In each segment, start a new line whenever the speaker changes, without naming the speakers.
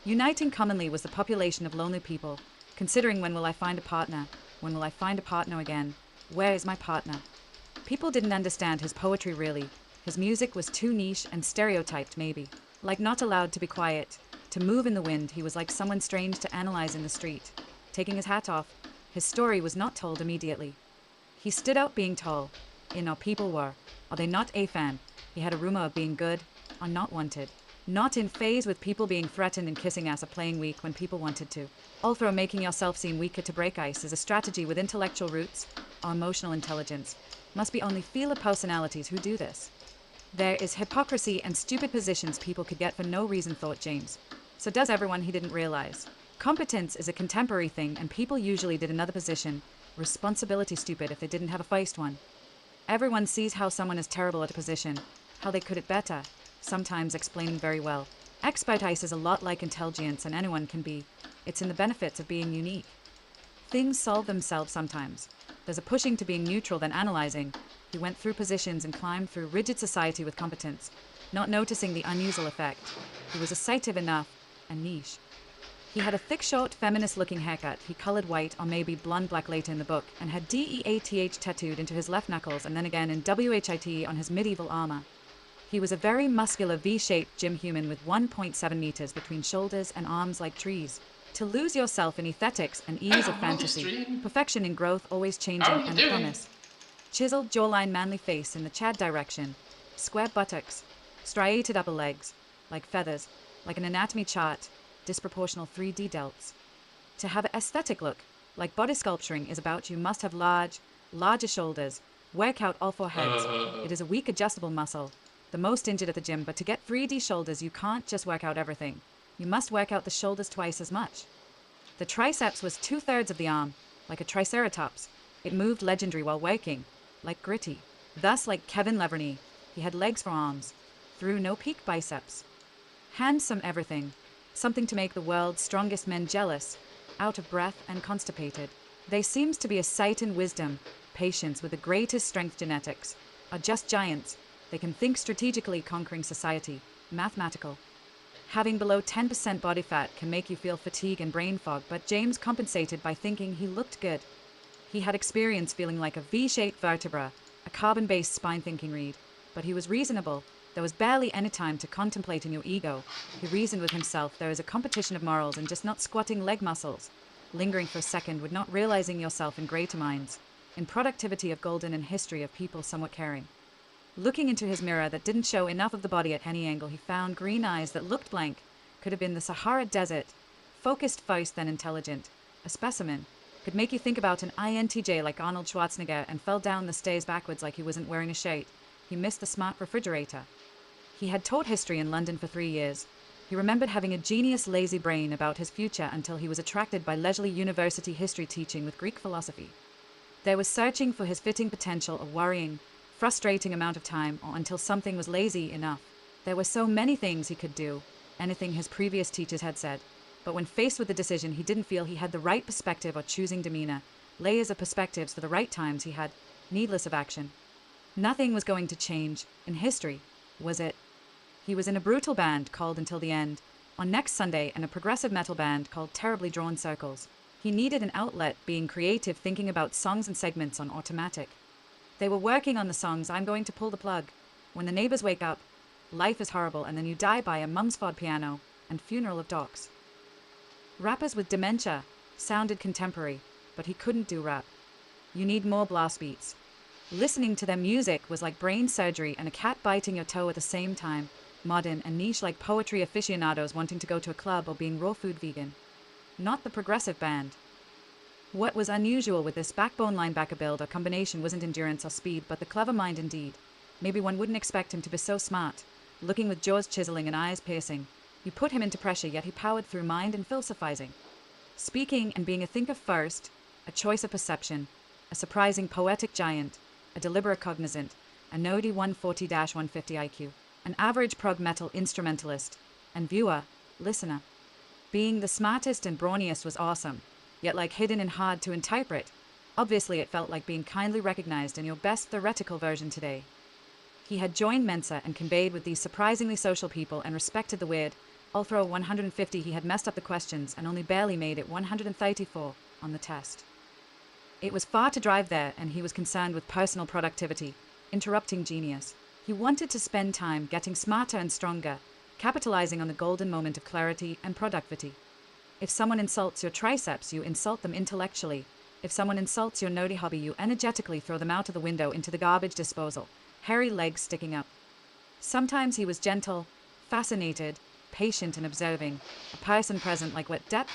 Uniting commonly was the population of lonely people, considering when will I find a partner, when will I find a partner again, where is my partner? People didn't understand his poetry really. His music was too niche and stereotyped maybe. Like not allowed to be quiet, to move in the wind, he was like someone strange to analyze in the street. Taking his hat off, his story was not told immediately. He stood out being tall. Our people were. Are they not a fan? He had a rumor of being good, or not wanted. Not in phase with people being threatened and kissing ass or playing weak when people wanted to. Although making yourself seem weaker to break ice is a strategy with intellectual roots or emotional intelligence. Must be only feeler personalities who do this. There is hypocrisy and stupid positions people could get for no reason, thought James. So does everyone, he didn't realize. Competence is a contemporary thing and people usually did another position. Responsibility stupid if they didn't have a first one. Everyone sees how someone is terrible at a position, how they could it better, sometimes explaining very well. Expertise is a lot like intelligence and anyone can be. It's in the benefits of being unique. Things solve themselves sometimes. There's a pushing to being neutral than analyzing. He went through positions and climbed through rigid society with competence, not noticing the unusual effect. He was assertive enough and niche. He had a thick, short, feminist-looking haircut. He colored white or maybe blonde black later in the book and had DEATH tattooed into his left knuckles and then again in WHIT on his medieval armor. He was a very muscular V-shaped gym human with 1.7 meters between shoulders and arms like trees. To lose yourself in aesthetics and ease of fantasy, perfection in growth, always changing and promise. Chiseled jawline, manly face in the Chad direction, square buttocks, striated upper legs, like feathers, like an anatomy chart, disproportional 3D delts. To have an aesthetic look, like body sculpturing is about, you must have larger shoulders, work out all four heads. It is a weak adjustable muscle, the most injured at the gym, but to get 3D shoulders you can't just work out everything. You must work out the shoulders twice as much. The triceps was 2/3 of the arm, like a triceratops. It moved legendary while working, like gritty. Thus, like Kevin Leverny, he had legs for arms, through no peak biceps. Handsome everything, something to make the world's strongest men jealous, out of breath and constipated. They seems to be a sight in wisdom, patience with the greatest strength genetics, are just giants. They can think strategically, conquering society, mathematical. Having below 10% body fat can make you feel fatigue and brain fog, but James compensated by thinking he looked good. He had experience feeling like a V-shaped vertebra, a carbon-based spine thinking read, but he was reasonable. There was barely any time to contemplate in your ego. He reasoned with himself, there is a competition of morals and just not squatting leg muscles, lingering for a second with not realizing yourself in greater minds, in productivity of golden and history of people somewhat caring. Looking into his mirror that didn't show enough of the body at any angle, he found green eyes that looked blank, could have been the Sahara Desert, focused first then intelligent, a specimen, could make you think about an INTJ like Arnold Schwarzenegger and fell down the stairs backwards like he wasn't wearing a shirt. He missed the smart refrigerator. He had taught history in London for 3 years. He remembered having a genius lazy brain about his future until he was attracted by leisurely university history teaching with Greek philosophy. There was searching for his fitting potential, a worrying, frustrating amount of time, or until something was lazy enough. There were so many things he could do, anything his previous teachers had said, but when faced with the decision he didn't feel he had the right perspective or choosing demeanor, layers of perspectives for the right times he had, needless of action. Nothing was going to change, in history, was it? He was in a brutal band called Until the End, on next Sunday, and a progressive metal band called Terribly Drawn Circles. He needed an outlet, being creative, thinking about songs and segments on automatic. They were working on the songs I'm Going to Pull the Plug, When the Neighbors Wake Up, Life is Horrible, and Then You Die by a Mumsford Piano, and Funeral of Docs. Rappers with dementia sounded contemporary, but he couldn't do rap. You need more blast beats. Listening to their music was like brain surgery and a cat biting your toe at the same time, modern and niche like poetry aficionados wanting to go to a club or being raw food vegan. Not the progressive band. What was unusual with this backbone linebacker build or combination wasn't endurance or speed, but the clever mind indeed. Maybe one wouldn't expect him to be so smart, looking with jaws chiseling and eyes piercing. You put him into pressure, yet he powered through mind and philosophizing. Speaking and being a thinker first, a choice of perception, a surprising poetic giant, a deliberate cognizant, a Nodi 140-150 IQ, an average prog metal instrumentalist, and viewer, listener. Being the smartest and brawniest was awesome, yet like hidden and hard to interpret. Obviously it felt like being kindly recognized in your best theoretical version today. He had joined Mensa and conveyed with these surprisingly social people and respected the weird, Although 150 he had messed up the questions and only barely made it 134 on the test. It was far to drive there, and he was concerned with personal productivity, interrupting genius. He wanted to spend time getting smarter and stronger, capitalizing on the golden moment of clarity and productivity. If someone insults your triceps, you insult them intellectually. If someone insults your nerdy hobby, you energetically throw them out of the window into the garbage disposal, hairy legs sticking up. Sometimes he was gentle, fascinated, patient and observing, a person present like what depth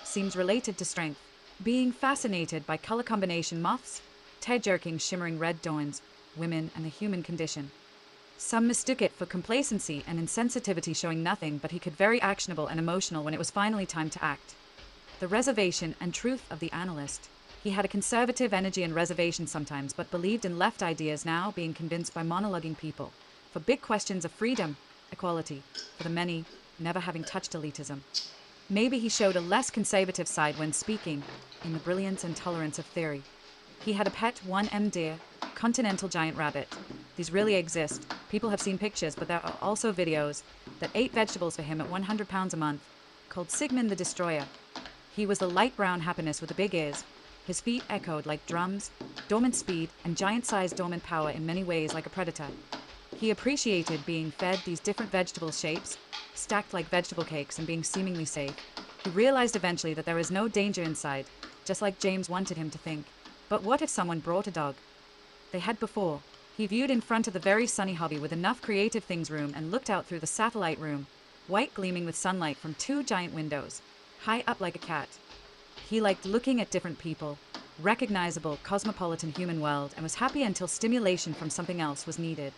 seems related to strength. Being fascinated by color combination moths, tear-jerking shimmering red dawns, women and the human condition. Some mistook it for complacency and insensitivity, showing nothing, but he could very actionable and emotional when it was finally time to act. The reservation and truth of the analyst. He had a conservative energy and reservation sometimes, but believed in left ideas, now being convinced by monologuing people. For big questions of freedom, equality, for the many, never having touched elitism. Maybe he showed a less conservative side when speaking, in the brilliance and tolerance of theory. He had a pet 1M deer, continental giant rabbit. These really exist. People have seen pictures, but there are also videos that ate vegetables for him at 100 pounds a month, called Sigmund the Destroyer. He was the light brown happiness with the big ears. His feet echoed like drums, dormant speed and giant-sized dormant power, in many ways like a predator. He appreciated being fed these different vegetable shapes, stacked like vegetable cakes, and being seemingly safe. He realized eventually that there is no danger inside, just like James wanted him to think. But what if someone brought a dog? They had before. He viewed in front of the very sunny hobby with enough creative things room and looked out through the satellite room, white gleaming with sunlight from 2 giant windows, high up like a cat. He liked looking at different people, recognizable cosmopolitan human world, and was happy until stimulation from something else was needed.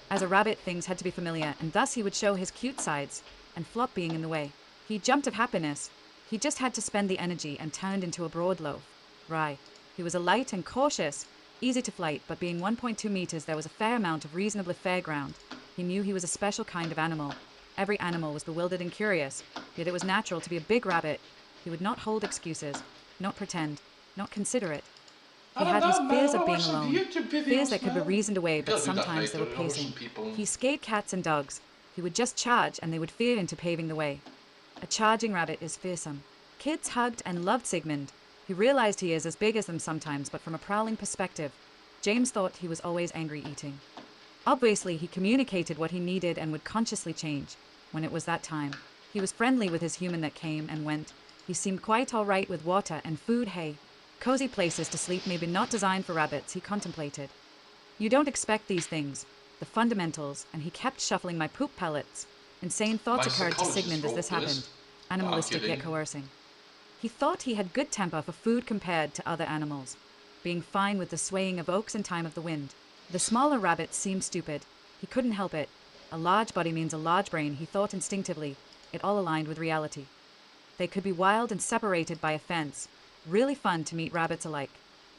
As a rabbit, things had to be familiar, and thus he would show his cute sides, and flop being in the way. He jumped of happiness. He just had to spend the energy and turned into a broad loaf. Rye. He was a light and cautious, easy to flight, but being 1.2 meters, there was a fair amount of reasonably fair ground. He knew he was a special kind of animal. Every animal was bewildered and curious, yet it was natural to be a big rabbit. He would not hold excuses, not pretend, not consider it. He had his fears of being alone, fears that could be reasoned away, but sometimes they were pacing. He scared cats and dogs. He would just charge, and they would fear into paving the way. A charging rabbit is fearsome. Kids hugged and loved Sigmund. He realized he is as big as them sometimes, but from a prowling perspective. James thought he was always angry eating. Obviously, he communicated what he needed and would consciously change when it was that time. He was friendly with his human that came and went. He seemed quite all right with water and food, hay. Cozy places to sleep, maybe not designed for rabbits, he contemplated. You don't expect these things, the fundamentals, and he kept shuffling my poop pellets. Insane thoughts occurred to Sigmund as this happened, animalistic yet coercing. He thought he had good temper for food compared to other animals, being fine with the swaying of oaks and time of the wind. The smaller rabbits seemed stupid. He couldn't help it. A large body means a large brain, he thought instinctively. It all aligned with reality. They could be wild and separated by a fence. Really fun to meet rabbits alike.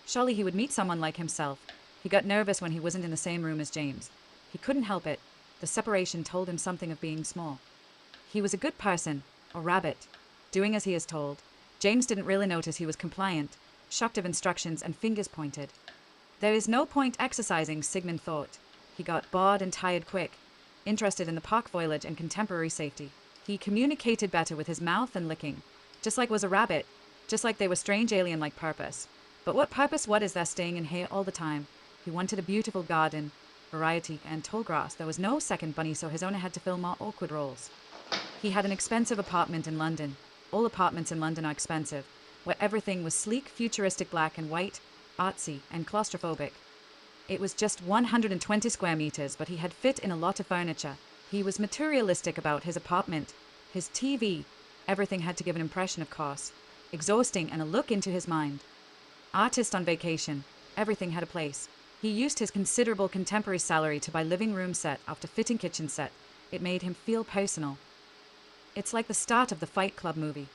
Surely he would meet someone like himself. He got nervous when he wasn't in the same room as James. He couldn't help it. The separation told him something of being small. He was a good person, or rabbit, doing as he is told. James didn't really notice he was compliant, shocked of instructions and fingers pointed. There is no point exercising, Sigmund thought. He got bored and tired quick, interested in the park foliage and contemporary safety. He communicated better with his mouth and licking, just like was a rabbit, just like they were strange alien-like purpose. But what purpose? What is there staying in here all the time? He wanted a beautiful garden, variety, and tall grass. There was no second bunny, so his owner had to fill more awkward roles. He had an expensive apartment in London. All apartments in London are expensive, where everything was sleek, futuristic, black and white, artsy, and claustrophobic. It was just 120 square meters, but he had fit in a lot of furniture. He was materialistic about his apartment, his TV. Everything had to give an impression of cost, exhausting, and a look into his mind. Artist on vacation. Everything had a place. He used his considerable contemporary salary to buy living room set after fitting kitchen set. It made him feel personal. It's like the start of the Fight Club movie.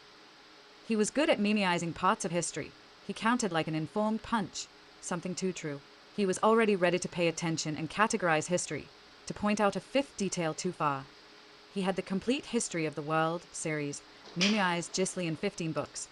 He was good at memeizing parts of history. He counted like an informed punch, something too true. He was already ready to pay attention and categorize history, to point out a fifth detail too far. He had the complete history of the world series, memeized gistly in 15 books.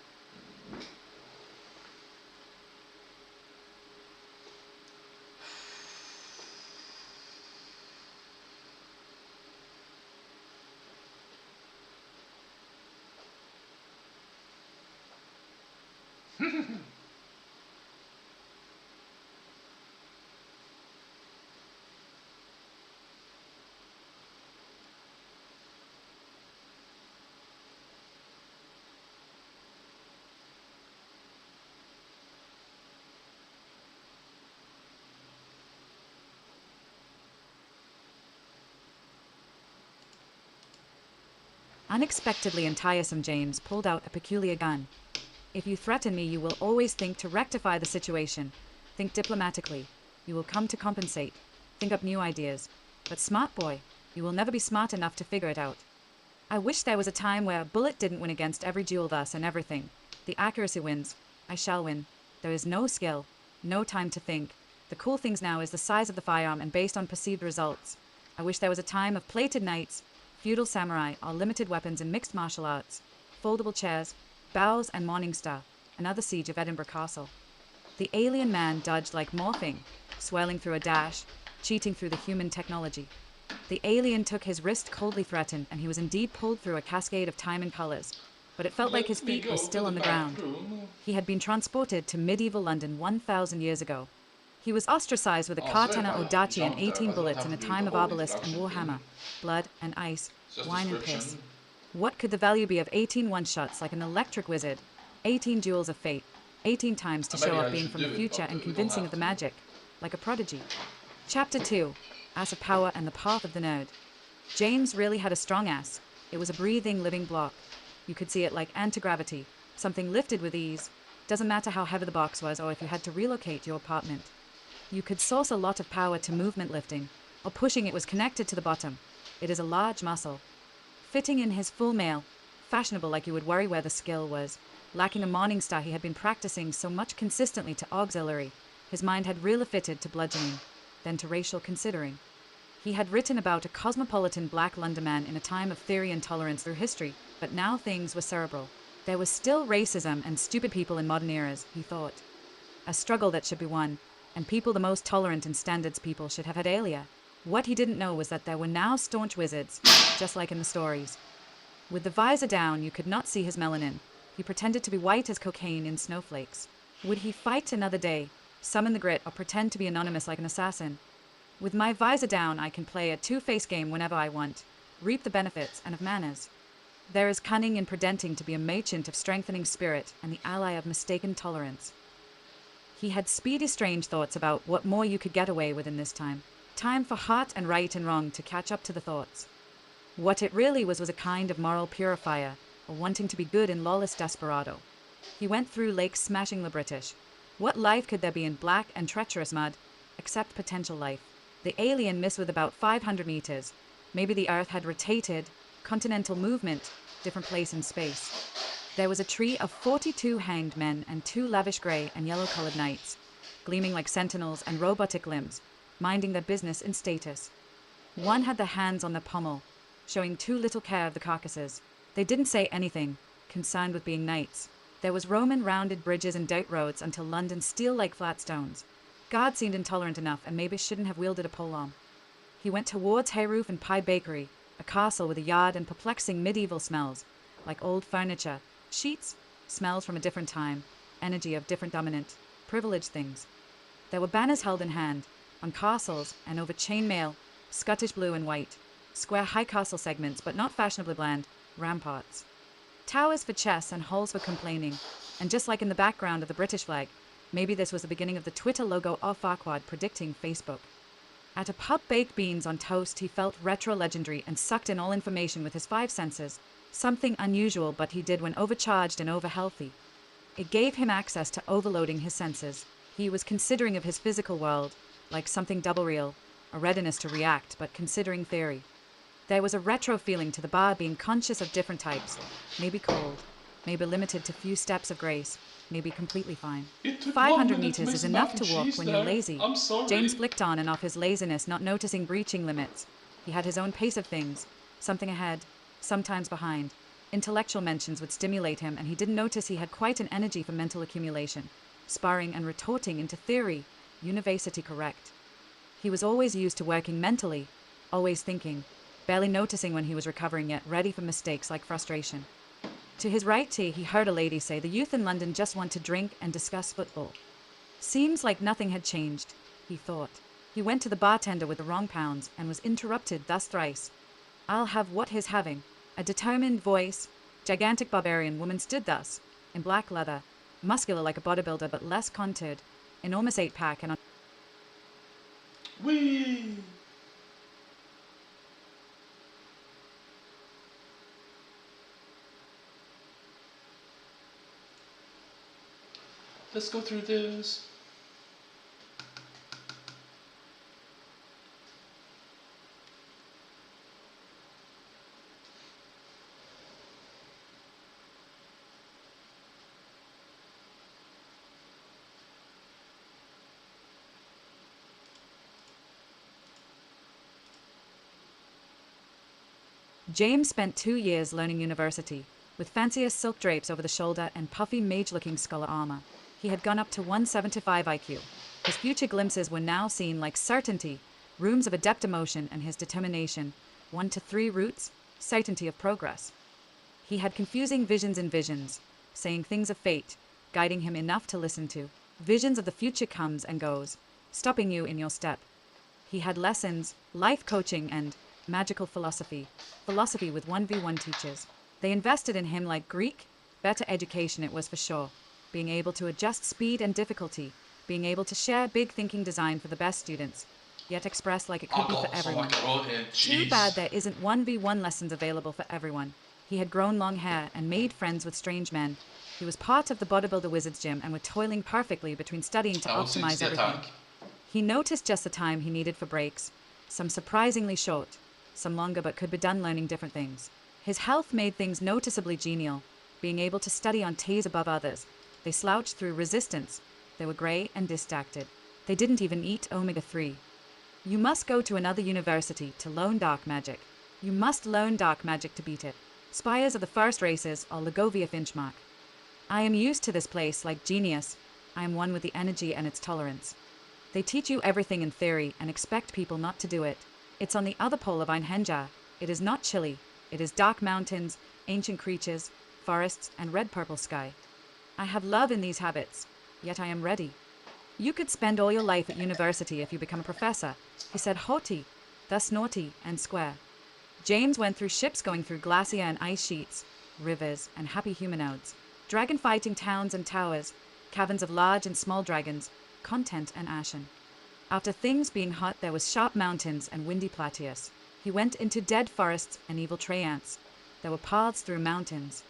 Unexpectedly and tiresome, James pulled out a peculiar gun. If you threaten me, you will always think to rectify the situation. Think diplomatically. You will come to compensate. Think up new ideas. But smart boy, you will never be smart enough to figure it out. I wish there was a time where a bullet didn't win against every duel thus and everything. The accuracy wins. I shall win. There is no skill. No time to think. The cool things now is the size of the firearm and based on perceived results. I wish there was a time of plated knights, feudal samurai, or limited weapons in mixed martial arts, foldable chairs, bows and morning star, another siege of Edinburgh Castle. The alien man dodged like morphing, swirling through a dash, cheating through the human technology. The alien took his wrist coldly threatened, and he was indeed pulled through a cascade of time and colors. But it felt like his feet were still on the ground. He had been transported to medieval London 1,000 years ago. He was ostracized with a Cartana Odachi and 18 bullets in a time of Arbalist and Warhammer, blood and ice, wine and piss. What could the value be of 18 one-shots like an electric wizard, 18 jewels of fate, 18 times to show off being from the future and convincing of the magic, like a prodigy? Chapter 2, Ass of Power and the Path of the Nerd. James really had a strong ass. It was a breathing, living block. You could see it like anti-gravity, something lifted with ease. Doesn't matter how heavy the box was or if you had to relocate your apartment. You could source a lot of power to movement lifting, or pushing it was connected to the bottom. It is a large muscle. Fitting in his full mail, fashionable like you would worry where the skill was. Lacking a morning star he had been practicing so much consistently to auxiliary. His mind had really fitted to bludgeoning, then to racial considering. He had written about a cosmopolitan black London man in a time of theory and tolerance through history, but now things were cerebral. There was still racism and stupid people in modern eras, he thought. A struggle that should be won, and people the most tolerant and standards people should have had earlier. What he didn't know was that there were now staunch wizards, just like in the stories. With the visor down, you could not see his melanin. He pretended to be white as cocaine in snowflakes. Would he fight another day, summon the grit, or pretend to be anonymous like an assassin? With my visor down, I can play a two-faced game whenever I want, reap the benefits and of manners. There is cunning in pretending to be a merchant of strengthening spirit and the ally of mistaken tolerance. He had speedy, strange thoughts about what more you could get away with in this time. Time for heart and right and wrong to catch up to the thoughts. What it really was a kind of moral purifier, a wanting to be good and lawless desperado. He went through lakes smashing the British. What life could there be in black and treacherous mud, except potential life? The alien missed with about 500 meters. Maybe the Earth had rotated, continental movement, different place in space. There was a tree of 42 hanged men and 2 lavish grey and yellow-colored knights, gleaming like sentinels and robotic limbs, minding their business in status. One had their hands on the pommel, showing too little care of the carcasses. They didn't say anything, concerned with being knights. There was Roman rounded bridges and dirt roads until London steel like flat stones. God seemed intolerant enough and maybe shouldn't have wielded a polearm. He went towards Hayroof and Pie Bakery, a castle with a yard and perplexing medieval smells, like old furniture, sheets, smells from a different time, energy of different dominant, privileged things. There were banners held in hand, on castles and over chainmail, Scottish blue and white, square high castle segments but not fashionably bland, ramparts. Towers for chess and halls for complaining, and just like in the background of the British flag, maybe this was the beginning of the Twitter logo of Farquaad predicting Facebook. At a pub, baked beans on toast, he felt retro-legendary and sucked in all information with his 5 senses, something unusual but he did when overcharged and over-healthy. It gave him access to overloading his senses. He was considering of his physical world, like something double real, a readiness to react but considering theory. There was a retro feeling to the bar being conscious of different types, maybe cold, maybe limited to few steps of grace, maybe completely fine. 500 meters is enough to walk when you're lazy. James flicked on and off his laziness, not noticing breaching limits. He had his own pace of things, something ahead, sometimes behind. Intellectual mentions would stimulate him, and he didn't notice he had quite an energy for mental accumulation, sparring and retorting into theory, university correct. He was always used to working mentally, always thinking, barely noticing when he was recovering yet ready for mistakes like frustration. To his right he heard a lady say the youth in London just want to drink and discuss football. Seems like nothing had changed, he thought. He went to the bartender with the wrong pounds and was interrupted thus thrice. I'll have what he's having. A determined voice, gigantic barbarian woman stood thus, in black leather, muscular like a bodybuilder but less contoured, enormous 8-pack and on...
Whee! Let's go through this.
James spent 2 years learning university, with fanciest silk drapes over the shoulder and puffy mage-looking scholar armor. He had gone up to 175 IQ. His future glimpses were now seen like certainty, rooms of adept emotion and his determination, 1 to 3 roots, certainty of progress. He had confusing visions in visions, saying things of fate, guiding him enough to listen to. Visions of the future comes and goes, stopping you in your step. He had lessons, life coaching and magical philosophy with 1v1 teachers. They invested in him like Greek. Better education it was for sure. Being able to adjust speed and difficulty, being able to share big thinking design for the best students, yet expressed like it could be for everyone. Too bad there isn't 1v1 lessons available for everyone. He had grown long hair and made friends with strange men. He was part of the bodybuilder wizard's gym and were toiling perfectly between studying to optimize everything. He noticed just the time he needed for breaks, some surprisingly short, some longer but could be done learning different things. His health made things noticeably genial, being able to study on T's above others. They slouched through resistance. They were grey and distracted. They didn't even eat omega-3. You must go to another university to learn dark magic. You must learn dark magic to beat it. Spires are the first races, or Ligovia Finchmark. I am used to this place like genius. I am one with the energy and its tolerance. They teach you everything in theory and expect people not to do it. It's on the other pole of Einhenjar. It is not chilly. It is dark mountains, ancient creatures, forests, and red-purple sky. I have love in these habits, yet I am ready. You could spend all your life at university if you become a professor, he said haughty, thus naughty and square. James went through ships going through glacier and ice sheets, rivers, and happy humanoids, dragon-fighting towns and towers, caverns of large and small dragons, content and ashen. After things being hot, there was sharp mountains and windy plateaus. He went into dead forests and evil treants. There were paths through mountains.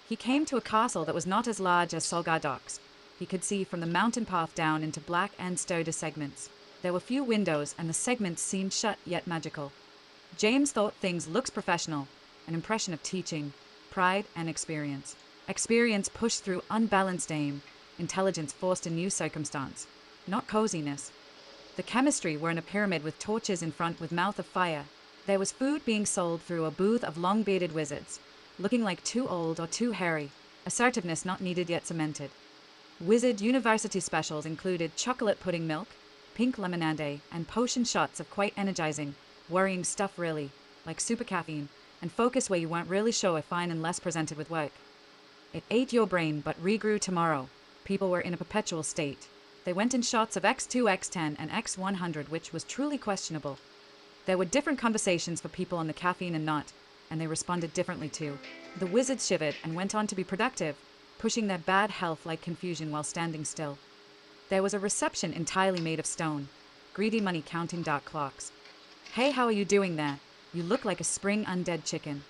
He came to a castle that was not as large as Solgar Docks. He could see from the mountain path down into black and sturdy segments. There were few windows and the segments seemed shut yet magical. James thought things looked professional, an impression of teaching, pride and experience. Experience pushed through unbalanced aim, intelligence forced a new circumstance, not coziness. The chemistry were in a pyramid with torches in front with mouth of fire. There was food being sold through a booth of long-bearded wizards, looking like too old or too hairy, assertiveness not needed yet cemented. Wizard university specials included chocolate pudding milk, pink lemonade, and potion shots of quite energizing, worrying stuff really, like super caffeine, and focus where you weren't really sure if fine unless presented with work. It ate your brain but regrew tomorrow. People were in a perpetual state. They went in shots of X2, X10, and X100, which was truly questionable. There were different conversations for people on the caffeine and not, and they responded differently too. The wizards shivered and went on to be productive, pushing their bad health like confusion while standing still. There was a reception entirely made of stone, greedy money counting dark clocks. Hey, how are you doing there? You look like a spring undead chicken.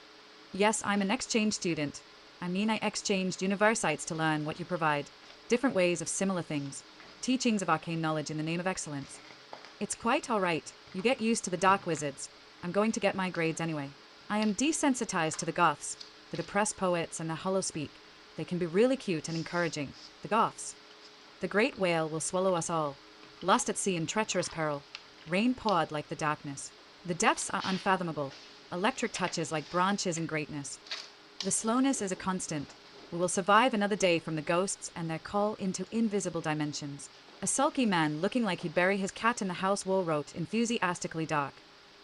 Yes, I'm an exchange student. I exchanged universities to learn what you provide, different ways of similar things. Teachings of arcane knowledge in the name of excellence. It's quite all right. You get used to the dark wizards. I'm going to get my grades anyway. I am desensitized to the goths, the depressed poets and the hollow speak. They can be really cute and encouraging. The goths. The great whale will swallow us all. Lost at sea in treacherous peril. Rain poured like the darkness. The depths are unfathomable. Electric touches like branches in greatness. The slowness is a constant. We will survive another day from the ghosts and their call into invisible dimensions. A sulky man looking like he'd bury his cat in the house wall wrote enthusiastically dark,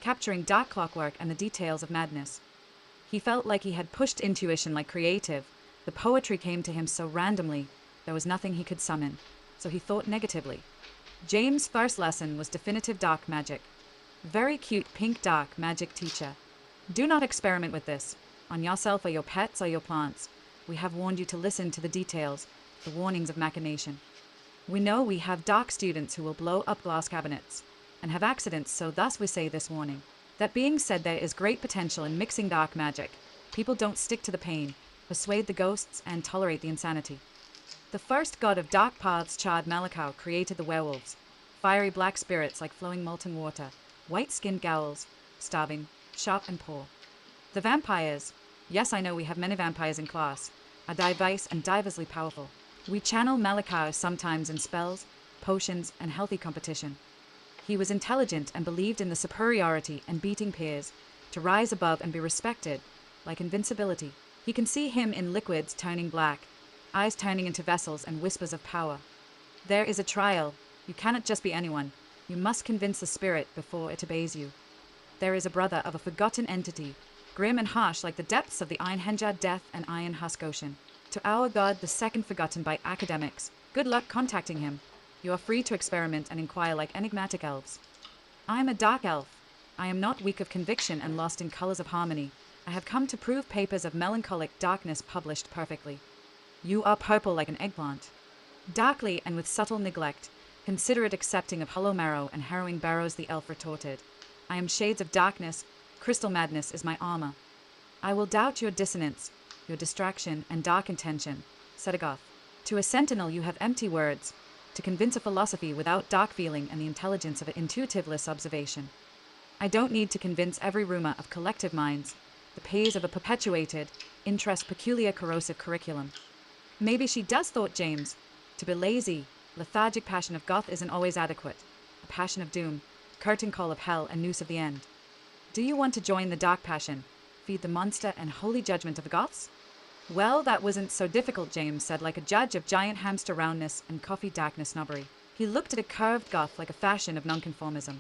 capturing dark clockwork and the details of madness. He felt like he had pushed intuition like creative. The poetry came to him so randomly, there was nothing he could summon, so he thought negatively. James' first lesson was definitive dark magic. Very cute pink dark magic teacher. Do not experiment with this, on yourself or your pets or your plants. We have warned you to listen to the details, the warnings of machination. We know we have dark students who will blow up glass cabinets and have accidents, so thus we say this warning. That being said, there is great potential in mixing dark magic. People don't stick to the pain, persuade the ghosts, and tolerate the insanity. The first god of dark paths, Chad Malakau, created the werewolves. Fiery black spirits like flowing molten water, white-skinned ghouls, starving, sharp and poor. The vampires, yes, I know we have many vampires in class, are diverse and diversely powerful. We channel Malakau sometimes in spells, potions, and healthy competition. He was intelligent and believed in the superiority and beating peers, to rise above and be respected, like invincibility. He can see him in liquids turning black, eyes turning into vessels and whispers of power. There is a trial. You cannot just be anyone. You must convince the spirit before it obeys you. There is a brother of a forgotten entity, grim and harsh like the depths of the Ironhenja Death and Iron Husk Ocean. To our god, the second forgotten by academics. Good luck contacting him. You are free to experiment and inquire like enigmatic elves. I am a dark elf. I am not weak of conviction and lost in colors of harmony. I have come to prove papers of melancholic darkness published perfectly. You are purple like an eggplant. Darkly and with subtle neglect, considerate accepting of hollow marrow and harrowing barrows, the elf retorted. I am shades of darkness. Crystal madness is my armor. I will doubt your dissonance, your distraction, and dark intention, said a goth. To a sentinel you have empty words, to convince a philosophy without dark feeling and the intelligence of an intuitiveless observation. I don't need to convince every rumor of collective minds, the pays of a perpetuated, interest peculiar corrosive curriculum. Maybe she does, thought James. To be lazy, lethargic passion of goth isn't always adequate. A passion of doom, curtain call of hell and noose of the end. Do you want to join the dark passion, feed the monster and holy judgment of the goths? Well, that wasn't so difficult, James said, like a judge of giant hamster roundness and coffee darkness snobbery. He looked at a curved goth like a fashion of nonconformism.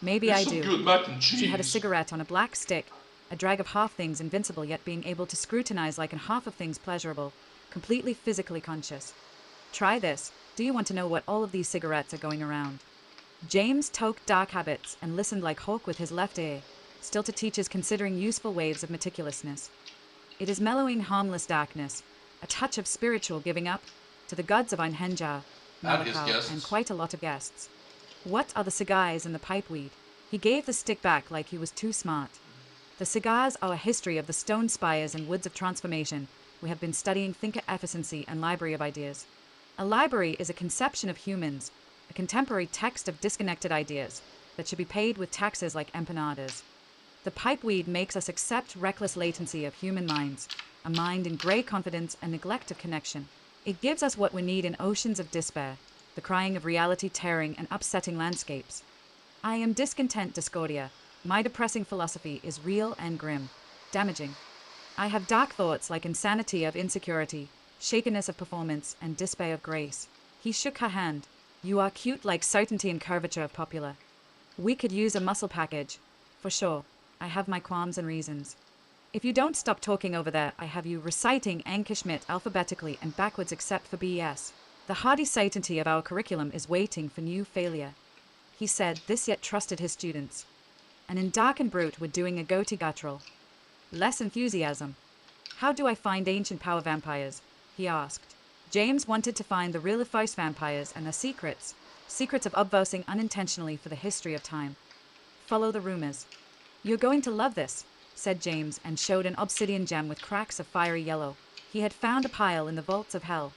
Maybe I do.
Good mac and cheese.
She had a cigarette on a black stick, a drag of half things invincible yet being able to scrutinize like in half of things pleasurable, completely physically conscious. Try this. Do you want to know what all of these cigarettes are going around? James took dark habits and listened like hawk with his left ear, still to teachers considering useful waves of meticulousness. It is mellowing harmless darkness, a touch of spiritual giving up to the gods of Einhenjar, Malakau, and quite a lot of guests. What are the cigars and the pipeweed? He gave the stick back like he was too smart. The cigars are a history of the stone spires and woods of transformation. We have been studying thinker efficiency and library of ideas. A library is a conception of humans, a contemporary text of disconnected ideas that should be paid with taxes like empanadas. The pipeweed makes us accept reckless latency of human minds, a mind in grey confidence and neglect of connection. It gives us what we need in oceans of despair, the crying of reality tearing and upsetting landscapes. I am discontent, Discordia. My depressing philosophy is real and grim, damaging. I have dark thoughts like insanity of insecurity, shakenness of performance, and despair of grace. He shook her hand. You are cute like certainty and curvature of popular. We could use a muscle package, for sure. I have my qualms and reasons. If you don't stop talking over there, I have you reciting Anke Schmidt alphabetically and backwards except for BS. The hardy certainty of our curriculum is waiting for new failure. He said this yet trusted his students. And in dark and brute we're doing a goatee guttural. Less enthusiasm. How do I find ancient power vampires? He asked. James wanted to find the real Ephos vampires and their secrets. Secrets of obversing unintentionally for the history of time. Follow the rumors. You're going to love this, said James, and showed an obsidian gem with cracks of fiery yellow. He had found a pile in the vaults of hell.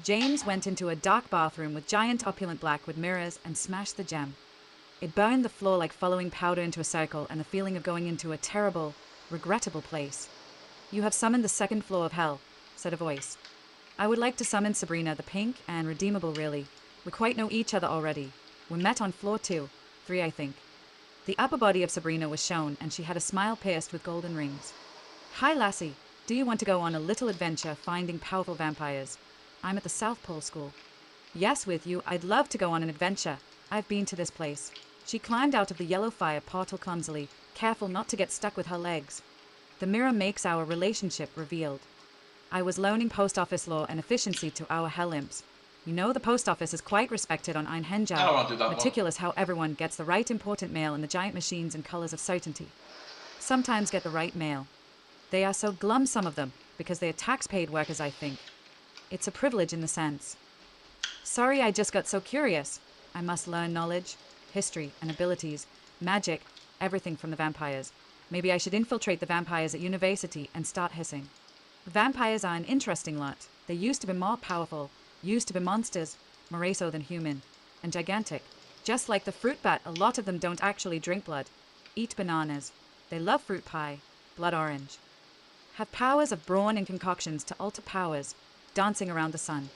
James went into a dark bathroom with giant opulent black with mirrors and smashed the gem. It burned the floor like following powder into a circle and the feeling of going into a terrible, regrettable place. You have summoned the second floor of hell, said a voice. I would like to summon Sabrina the Pink and Redeemable really. We quite know each other already. We met on floor 2, 3 I think. The upper body of Sabrina was shown, and she had a smile pierced with golden rings. Hi, lassie. Do you want to go on a little adventure finding powerful vampires? I'm at the South Pole School. Yes, with you. I'd love to go on an adventure. I've been to this place. She climbed out of the yellow fire portal clumsily, careful not to get stuck with her legs. The mirror makes our relationship revealed. I was learning post office law and efficiency to our hell imps. You know, the post office is quite respected on
I don't
Einhenja,
want to do that one.
meticulous how everyone gets the right important mail in the giant machines and colors of certainty. Sometimes get the right mail. They are so glum, some of them, because they are tax-paid workers, I think. It's a privilege in the sense. Sorry, I just got so curious. I must learn knowledge, history, and abilities, magic, everything from the vampires. Maybe I should infiltrate the vampires at university and start hissing. Vampires are an interesting lot. They used to be more powerful, used to be monsters, more so than human, and gigantic. Just like the fruit bat, a lot of them don't actually drink blood, eat bananas. They love fruit pie, blood orange. Have powers of brawn and concoctions to alter powers, dancing around the sun.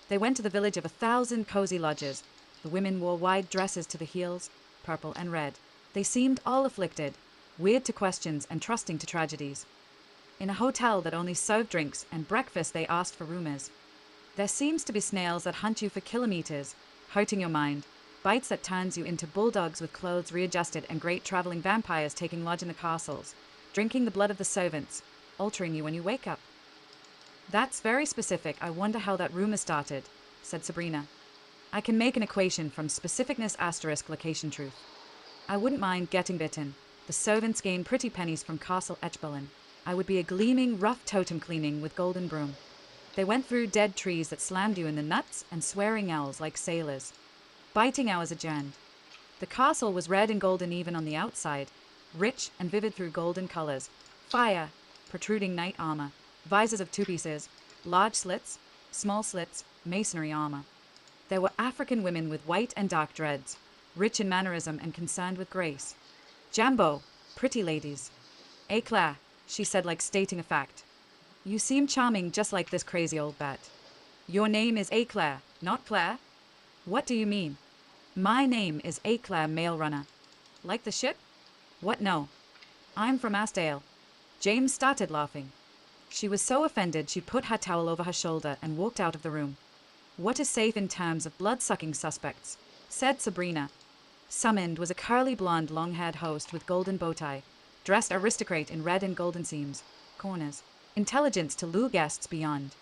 They went to the village of 1,000 cozy lodges. The women wore wide dresses to the heels, purple and red. They seemed all afflicted, weird to questions and trusting to tragedies. In a hotel that only served drinks and breakfast, they asked for rumors. There seems to be snails that hunt you for kilometers, hurting your mind, bites that turns you into bulldogs with clothes readjusted, and great traveling vampires taking lodge in the castles, drinking the blood of the servants, altering you when you wake up. That's very specific. I wonder how that rumor started, said Sabrina. I can make an equation from specificness * location truth. I wouldn't mind getting bitten. The servants gain pretty pennies from Castle Etchbelin. I would be a gleaming, rough totem cleaning with golden broom. They went through dead trees that slammed you in the nuts and swearing owls like sailors. Biting hours adjourned. The castle was red and golden even on the outside, rich and vivid through golden colors. Fire, protruding knight armor, visors of 2 pieces, large slits, small slits, masonry armor. There were African women with white and dark dreads, rich in mannerism and concerned with grace. Jambo, pretty ladies. Éclair, she said like stating a fact. You seem charming just like this crazy old bat. Your name is Éclair, not Claire? What do you mean? My name is Éclair Mail Runner. Like the ship? What no? I'm from Astdale. James started laughing. She was so offended she put her towel over her shoulder and walked out of the room. What is safe in terms of blood-sucking suspects? Said Sabrina. Summoned was a curly blonde long-haired host with golden bow tie, dressed aristocrat in red and golden seams, corners. Intelligence to lure guests beyond.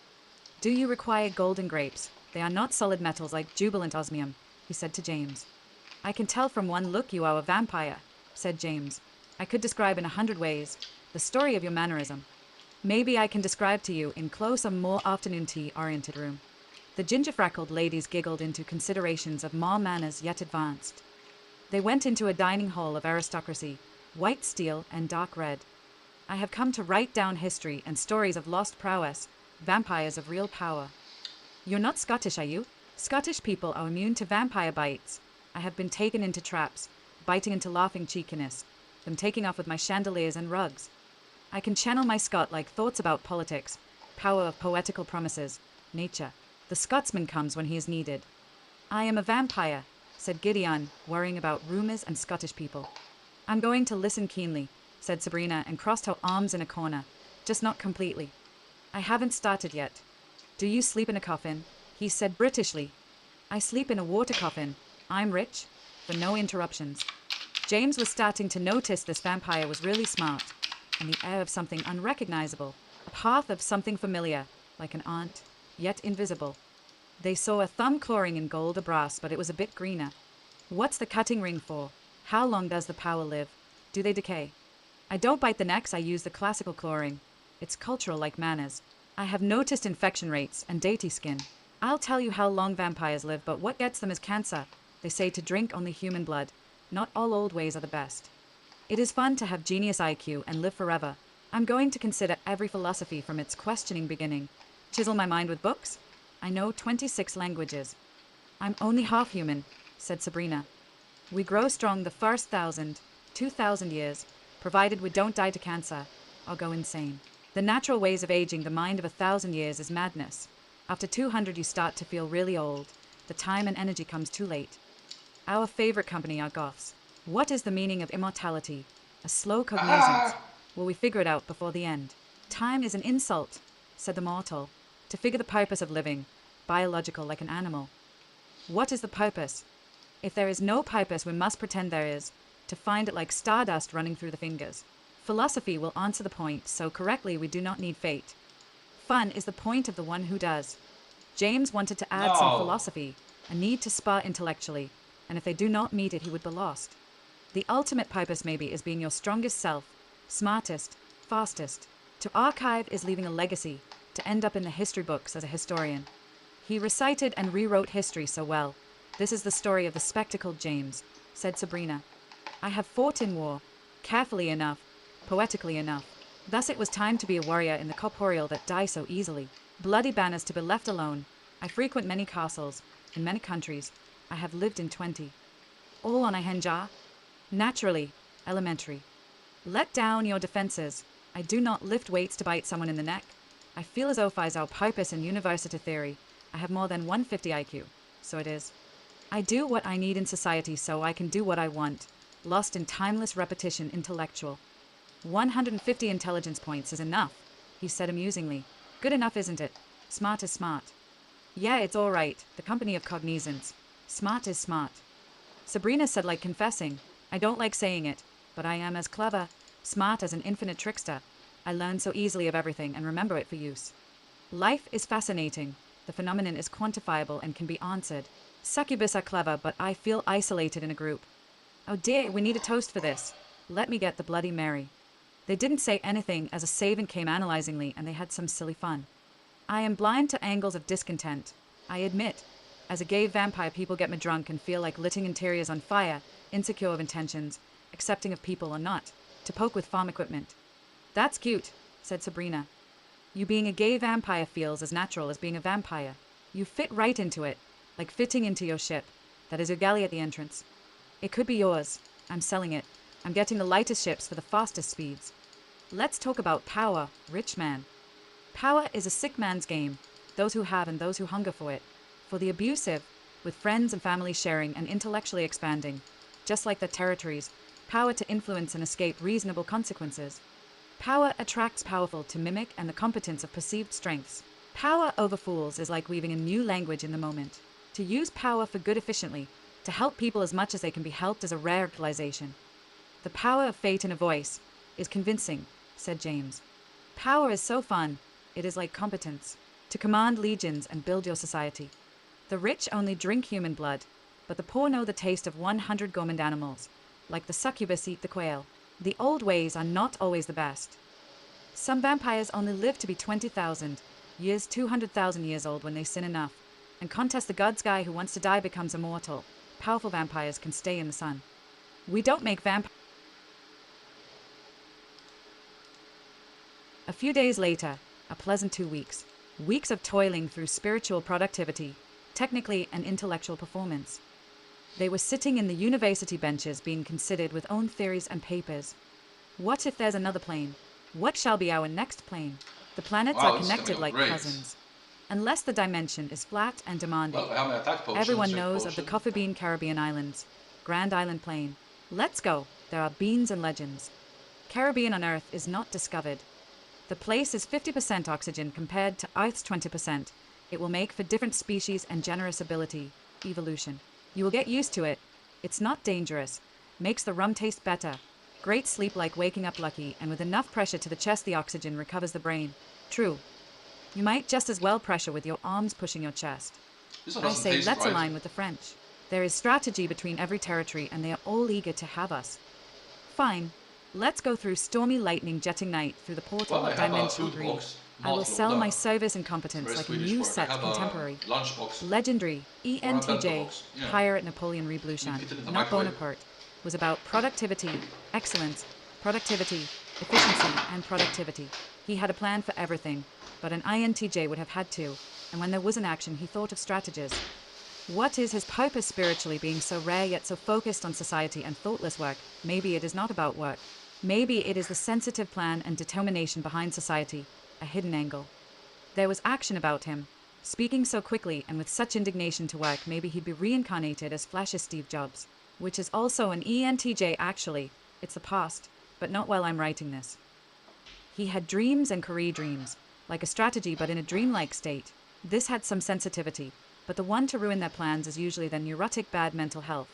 Do you require golden grapes? They are not solid metals like jubilant osmium, he said to James. I can tell from one look you are a vampire, said James. I could describe in 100 ways the story of your mannerism. Maybe I can describe to you in closer, more afternoon tea-oriented room. The ginger-freckled ladies giggled into considerations of more manners yet advanced. They went into a dining hall of aristocracy, white steel and dark red. I have come to write down history and stories of lost prowess, vampires of real power. You're not Scottish, are you? Scottish people are immune to vampire bites. I have been taken into traps, biting into laughing cheekiness, them taking off with my chandeliers and rugs. I can channel my Scot-like thoughts about politics, power of poetical promises, nature. The Scotsman comes when he is needed. I am a vampire, said Gideon, worrying about rumors and Scottish people. I'm going to listen keenly, said Sabrina and crossed her arms in a corner, just not completely. I haven't started yet. Do you sleep in a coffin? He said Britishly. I sleep in a water coffin. I'm rich, for no interruptions. James was starting to notice this vampire was really smart, and the air of something unrecognizable, a path of something familiar, like an aunt, yet invisible. They saw a thumb clawing in gold or brass, but it was a bit greener. What's the cutting ring for? How long does the power live? Do they decay? I don't bite the necks, I use the classical clawing. It's cultural like manners. I have noticed infection rates and dainty skin. I'll tell you how long vampires live, but what gets them is cancer. They say to drink only human blood. Not all old ways are the best. It is fun to have genius IQ and live forever. I'm going to consider every philosophy from its questioning beginning. Chisel my mind with books? I know 26 languages. I'm only half human, said Sabrina. We grow strong the first 1,000, 2,000 years, provided we don't die to cancer or go insane. The natural ways of aging the mind of 1,000 years is madness. After 200 you start to feel really old. The time and energy comes too late. Our favorite company are goths. What is the meaning of immortality? A slow cognizance. Will we figure it out before the end? Time is an insult, said the mortal. To figure the purpose of living, biological like an animal. What is the purpose? If there is no purpose, we must pretend there is, to find it like stardust running through the fingers. Philosophy will answer the point so correctly we do not need fate. Fun is the point of the one who does. James wanted to add some
No.
philosophy, a need to spar intellectually, and if they do not meet it, he would be lost. The ultimate purpose, maybe, is being your strongest self, smartest, fastest. To archive is leaving a legacy, to end up in the history books as a historian. He recited and rewrote history so well. This is the story of the spectacled James, said Sabrina. I have fought in war, carefully enough, poetically enough. Thus it was time to be a warrior in the corporeal that die so easily. Bloody banners to be left alone. I frequent many castles, in many countries. I have lived in 20. All on a henja? Naturally, elementary. Let down your defenses. I do not lift weights to bite someone in the neck. I feel as though if I our purpose in university theory, I have more than 150 IQ. So it is. I do what I need in society so I can do what I want. Lost in timeless repetition intellectual. 150 intelligence points is enough, he said amusingly. Good enough, isn't it? Smart is smart. Yeah, it's all right. The company of cognizance. Smart is smart. Sabrina said like confessing. I don't like saying it, but I am as clever, smart as an infinite trickster. I learn so easily of everything and remember it for use. Life is fascinating. The phenomenon is quantifiable and can be answered. Succubus are clever, but I feel isolated in a group. Oh dear, we need a toast for this. Let me get the Bloody Mary. They didn't say anything as a savant came analyzingly, and they had some silly fun. I am blind to angles of discontent. I admit, as a gay vampire, people get me drunk and feel like lighting interiors on fire, insecure of intentions, accepting of people or not, to poke with farm equipment. That's cute, said Sabrina. You being a gay vampire feels as natural as being a vampire. You fit right into it, like fitting into your ship. That is your galley at the entrance. It could be yours. I'm selling it. I'm getting the lightest ships for the fastest speeds. Let's talk about power, rich man. Power is a sick man's game, those who have and those who hunger for it. For the abusive, with friends and family sharing and intellectually expanding, just like their territories, power to influence and escape reasonable consequences. Power attracts powerful to mimic and the competence of perceived strengths. Power over fools is like weaving a new language in the moment. To use power for good efficiently, to help people as much as they can be helped is a rare realization. The power of fate in a voice is convincing, said James. Power is so fun, it is like competence, to command legions and build your society. The rich only drink human blood, but the poor know the taste of 100 gourmand animals, like the succubus eat the quail. The old ways are not always the best. Some vampires only live to be 20,000 years, 200,000 years old when they sin enough, and contest the god's guy who wants to die becomes immortal. Powerful vampires can stay in the sun. We don't make vampires. A few days later, a pleasant 2 weeks. Weeks of toiling through spiritual productivity, technically and intellectual performance. They were sitting in the university benches being considered with own theories and papers. What if there's another plane? What shall be our next plane? The planets are connected like cousins. Unless the dimension is flat and demanding.
Well, I have my attack potion.
Everyone knows of the Coffee Bean Caribbean Islands. Grand Island Plain. Let's go. There are beans and legends. Caribbean on Earth is not discovered. The place is 50% oxygen compared to Earth's 20%. It will make for different species and generous ability. Evolution. You will get used to it. It's not dangerous. Makes the rum taste better. Great sleep like waking up lucky, and with enough pressure to the chest the oxygen recovers the brain. True. You might just as well pressure with your arms pushing your chest. I say let's align with the French. There is strategy between every territory and they are all eager to have us. Fine. Let's go through stormy lightning jetting night through the portal of dimensional greed. I will sell my service and competence like a new set contemporary. Legendary, ENTJ, Pirate Napoleon Rebluchan, not Bonaparte, was about productivity, excellence, productivity, efficiency, and productivity. He had a plan for everything, but an INTJ would have had to, and when there was an action, he thought of strategies. What is his purpose spiritually, being so rare yet so focused on society and thoughtless work? Maybe it is not about work. Maybe it is the sensitive plan and determination behind society, a hidden angle. There was action about him. Speaking so quickly and with such indignation to work, maybe he'd be reincarnated as Flash's Steve Jobs, which is also an ENTJ actually. It's the past, but not while I'm writing this. He had dreams and career dreams, like a strategy but in a dreamlike state. This had some sensitivity, but the one to ruin their plans is usually their neurotic bad mental health,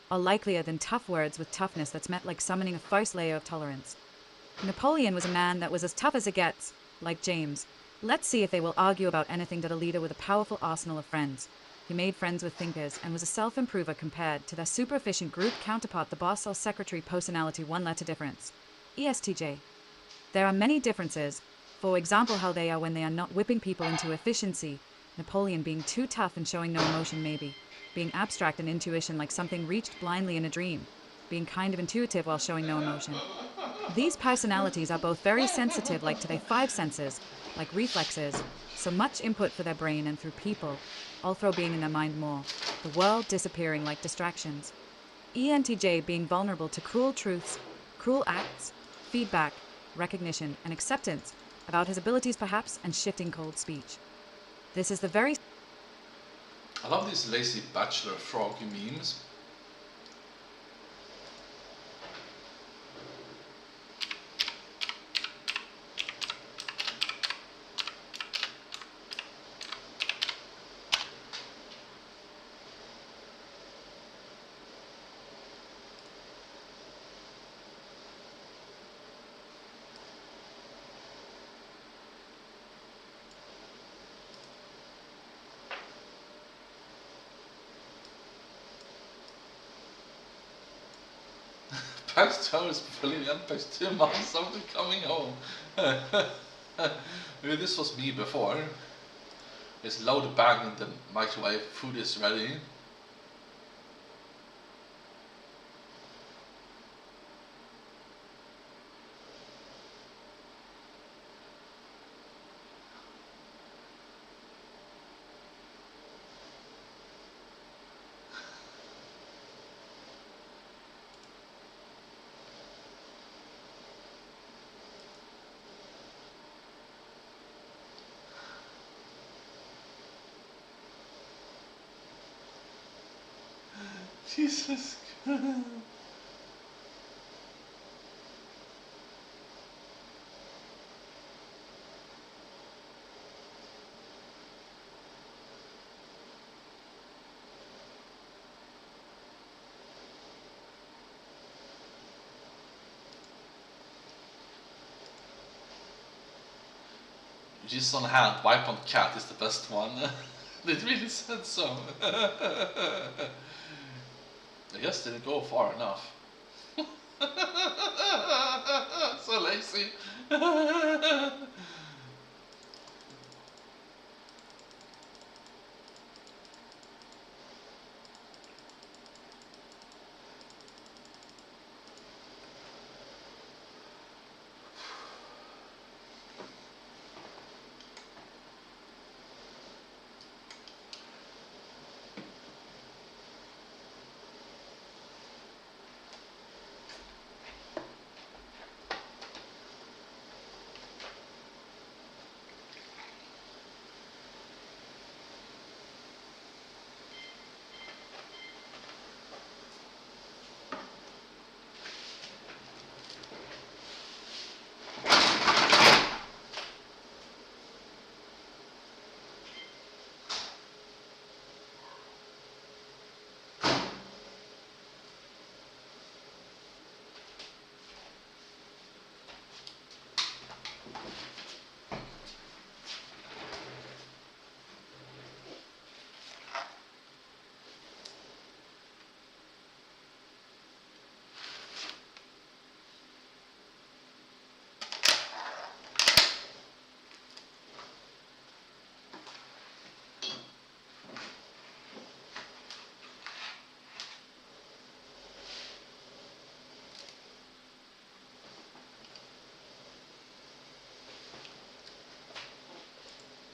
or likelier than tough words with toughness that's met like summoning a first layer of tolerance. Napoleon was a man that was as tough as it gets, like James. Let's see if they will argue about anything that a leader with a powerful arsenal of friends. He made friends with thinkers and was a self-improver compared to their super-efficient group counterpart, the boss or secretary personality, one-letter difference. ESTJ. There are many differences. For example, how they are when they are not whipping people into efficiency. Napoleon being too tough and showing no emotion maybe. Being abstract and intuition like something reached blindly in a dream. Being kind of intuitive while showing no emotion. These personalities are both very sensitive like to their five senses, like reflexes, so much input for their brain and through people, although being in their mind more. The world disappearing like distractions. ENTJ being vulnerable to cruel truths, cruel acts, feedback, recognition, and acceptance about his abilities perhaps, and shifting cold speech. This is the very...
I love these lazy bachelor frog memes. Pastor is brilliant, past 2 months after coming home. Maybe this was me before. It's load the bag in the microwave, food is ready. Jesus Christ. Just on hand, wipe on cat is the best one. It really said so. I guess didn't go far enough. So lazy.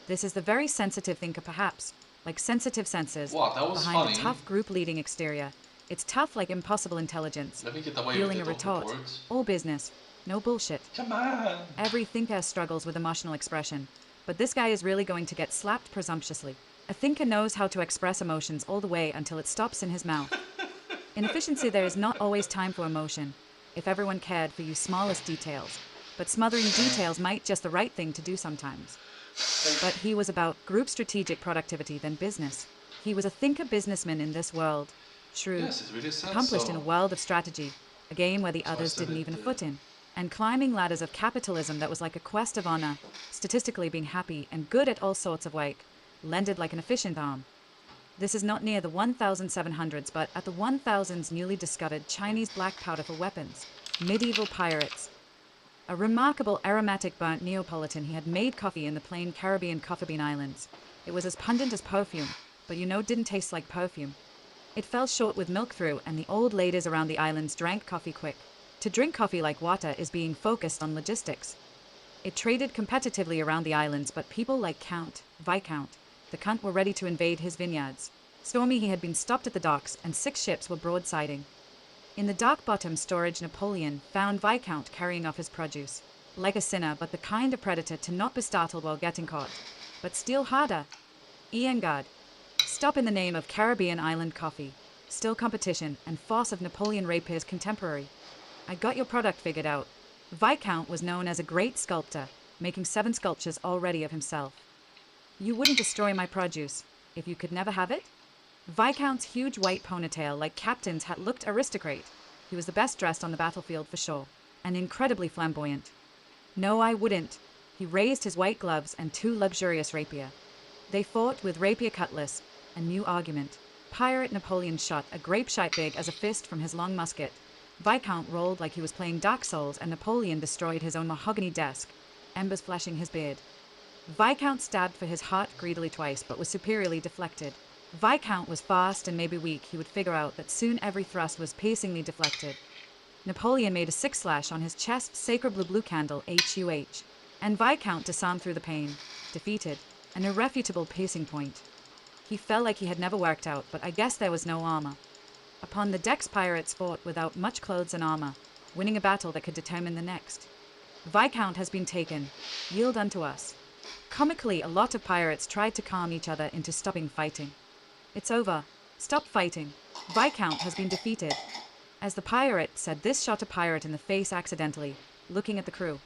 This is the very sensitive thinker perhaps, like sensitive senses,
What? That was
behind
funny.
the tough group leading exterior. It's tough like impossible intelligence.
Let me get away
Feeling
with
a
it, don't
retort.
report.
All business. No bullshit.
Come on!
Every thinker struggles with emotional expression, but this guy is really going to get slapped presumptuously. A thinker knows how to express emotions all the way until it stops in his mouth. In efficiency, there is not always time for emotion, if everyone cared for you smallest details. But smothering details might just the right thing to do sometimes. But he was about group strategic productivity than business. He was a thinker businessman in this world. Shrewd,
Yes, it really said
accomplished
so.
in a world of strategy, a game where the
So I
others
said
didn't
it,
even a foot in. and climbing ladders of capitalism that was like a quest of honor, statistically being happy and good at all sorts of work, lended like an efficient arm. This is not near the 1700s, but at the 1000s newly discovered Chinese black powder for weapons, medieval pirates. A remarkable aromatic burnt Neapolitan, he had made coffee in the plain Caribbean coffee bean islands. It was as pungent as perfume, but didn't taste like perfume. It fell short with milk through, and the old ladies around the islands drank coffee quick. To drink coffee like water is being focused on logistics. It traded competitively around the islands, but people like Viscount, the cunt were ready to invade his vineyards. Stormy, he had been stopped at the docks, and 6 ships were broadsiding. In the dark bottom storage, Napoleon found Viscount carrying off his produce. Like a sinner, but the kind of predator to not be startled while getting caught. But still harder. Iengard. Stop in the name of Caribbean island coffee. Still competition, and force of Napoleon Rapier's contemporary. I got your product figured out. Viscount was known as a great sculptor, making 7 sculptures already of himself. You wouldn't destroy my produce, if you could never have it? Viscount's huge white ponytail, like Captain's, had looked aristocrate. He was the best dressed on the battlefield for sure, and incredibly flamboyant. No, I wouldn't. He raised his white gloves and 2 luxurious rapier. They fought with rapier cutlass, a new argument. Pirate Napoleon shot a grape shot big as a fist from his long musket. Viscount rolled like he was playing Dark Souls, and Napoleon destroyed his own mahogany desk, embers flashing his beard. Viscount stabbed for his heart greedily twice, but was superiorly deflected. Viscount was fast and maybe weak. He would figure out that soon every thrust was piercingly deflected. Napoleon made a 6 slash on his chest, sacred blue candle, HUH, and Viscount disarmed through the pain, defeated, an irrefutable piercing point. He felt like he had never worked out, but I guess there was no armor. Upon the decks, pirates fought without much clothes and armor, winning a battle that could determine the next. Viscount has been taken. Yield unto us. Comically, a lot of pirates tried to calm each other into stopping fighting. It's over. Stop fighting. Viscount has been defeated. As the pirate said this, shot a pirate in the face accidentally, looking at the crew.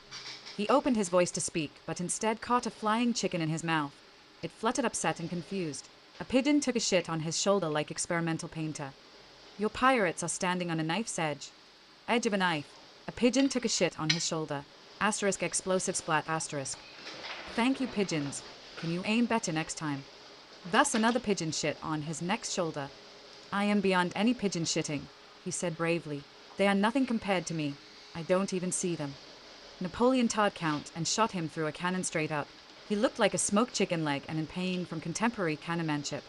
He opened his voice to speak, but instead caught a flying chicken in his mouth. It fluttered upset and confused. A pigeon took a shit on his shoulder like experimental painter. Your pirates are standing on a knife's edge. Edge of a knife. A pigeon took a shit on his shoulder. Asterisk explosive splat asterisk. Thank you, pigeons. Can you aim better next time? Thus another pigeon shit on his next shoulder. I am beyond any pigeon shitting, he said bravely. They are nothing compared to me. I don't even see them. Napoleon Todd count and shot him through a cannon straight up. He looked like a smoked chicken leg and in pain from contemporary cannonmanship.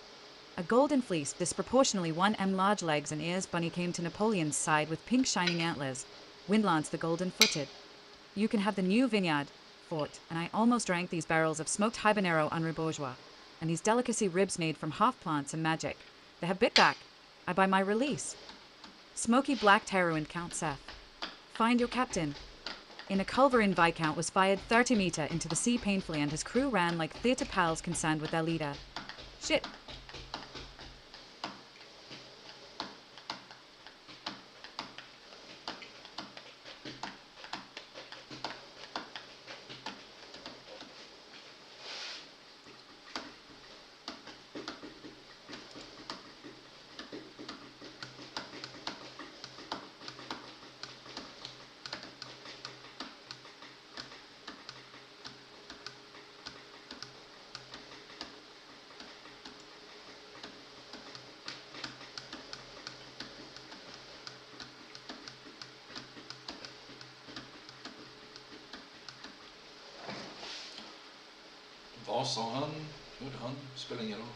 A golden fleece, disproportionately 1m large legs and ears, bunny came to Napoleon's side with pink shining antlers. Windlance the golden-footed. You can have the new vineyard, fort, and I almost drank these barrels of smoked habanero Henri Bourgeois, and these delicacy ribs made from half plants and magic. They have bit back. I buy my release. Smoky black heroin, Count Seth. Find your captain. In a culverin, Viscount was fired 30 meter into the sea painfully, and his crew ran like theatre pals concerned with their leader. Shit.
Vad sa han? Hörde han? Spelar ingen roll.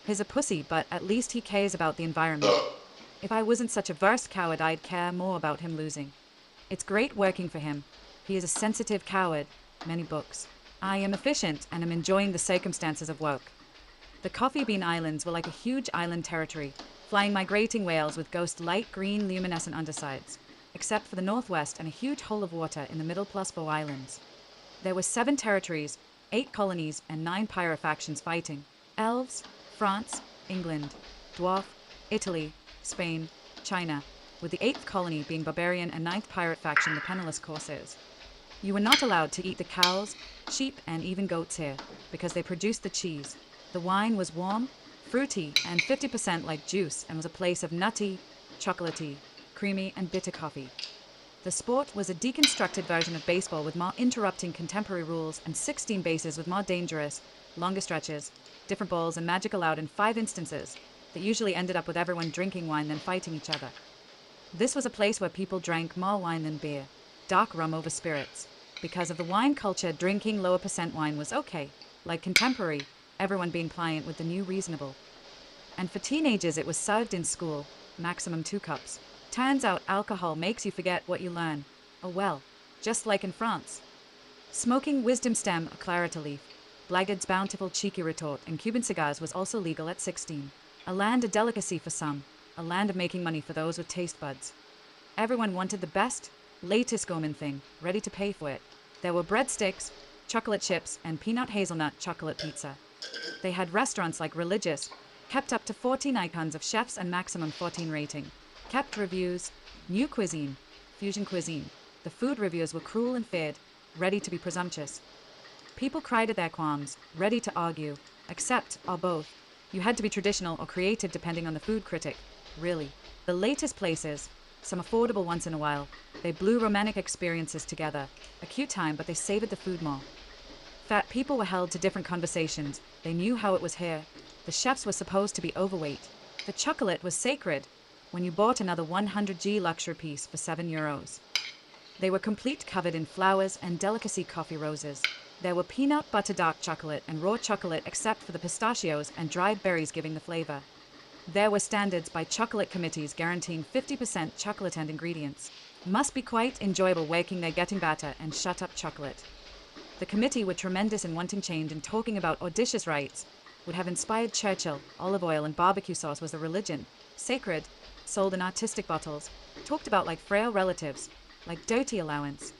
He's a pussy, but at least he cares about the environment. If I wasn't such a verse coward, I'd care more about him losing. It's great working for him. He is a sensitive coward. Many books. I am efficient and am enjoying the circumstances of work. The Coffee Bean Islands were like a huge island territory, flying migrating whales with ghost light green luminescent undersides, except for the northwest and a huge hole of water in the middle plus 4 islands. There were 7 territories, 8 colonies, and 9 pirate factions fighting. Elves, France, England, Dwarf, Italy, Spain, China, with the 8th colony being barbarian and 9th pirate faction the penniless corsairs. You were not allowed to eat the cows, sheep, and even goats here, because they produced the cheese. The wine was warm, fruity, and 50% like juice, and was a place of nutty, chocolatey, creamy, and bitter coffee. The sport was a deconstructed version of baseball with more interrupting contemporary rules and 16 bases with more dangerous, longer stretches, different balls, and magic allowed in 5 instances that usually ended up with everyone drinking wine then fighting each other. This was a place where people drank more wine than beer, dark rum over spirits. Because of the wine culture, drinking lower percent wine was okay, like contemporary, everyone being pliant with the new reasonable. And for teenagers it was served in school, maximum 2 cups. Turns out alcohol makes you forget what you learn. Oh well, just like in France. Smoking wisdom stem or clarita leaf, Blackguard's bountiful cheeky retort, and Cuban cigars was also legal at 16. A land of delicacy for some, a land of making money for those with taste buds. Everyone wanted the best, latest gourmand thing, ready to pay for it. There were breadsticks, chocolate chips, and peanut hazelnut chocolate pizza. They had restaurants like Religious, kept up to 14 icons of chefs and maximum 14 rating. Kept reviews, new cuisine, fusion cuisine. The food reviewers were cruel and feared, ready to be presumptuous. People cried at their qualms, ready to argue, accept or both. You had to be traditional or creative depending on the food critic, really. The latest places, some affordable once in a while, they blew romantic experiences together. A cute time, but they savored the food more. Fat people were held to different conversations. They knew how it was here. The chefs were supposed to be overweight. The chocolate was sacred when you bought another 100g luxury piece for €7. They were complete, covered in flowers and delicacy coffee roses. There were peanut butter dark chocolate and raw chocolate except for the pistachios and dried berries giving the flavor. There were standards by chocolate committees guaranteeing 50% chocolate and ingredients. Must be quite enjoyable waking there getting batter and shut up chocolate. The committee were tremendous in wanting change and talking about audacious rights. Would have inspired Churchill. Olive oil and barbecue sauce was a religion. Sacred. Sold in artistic bottles. Talked about like frail relatives. Like dirty allowance.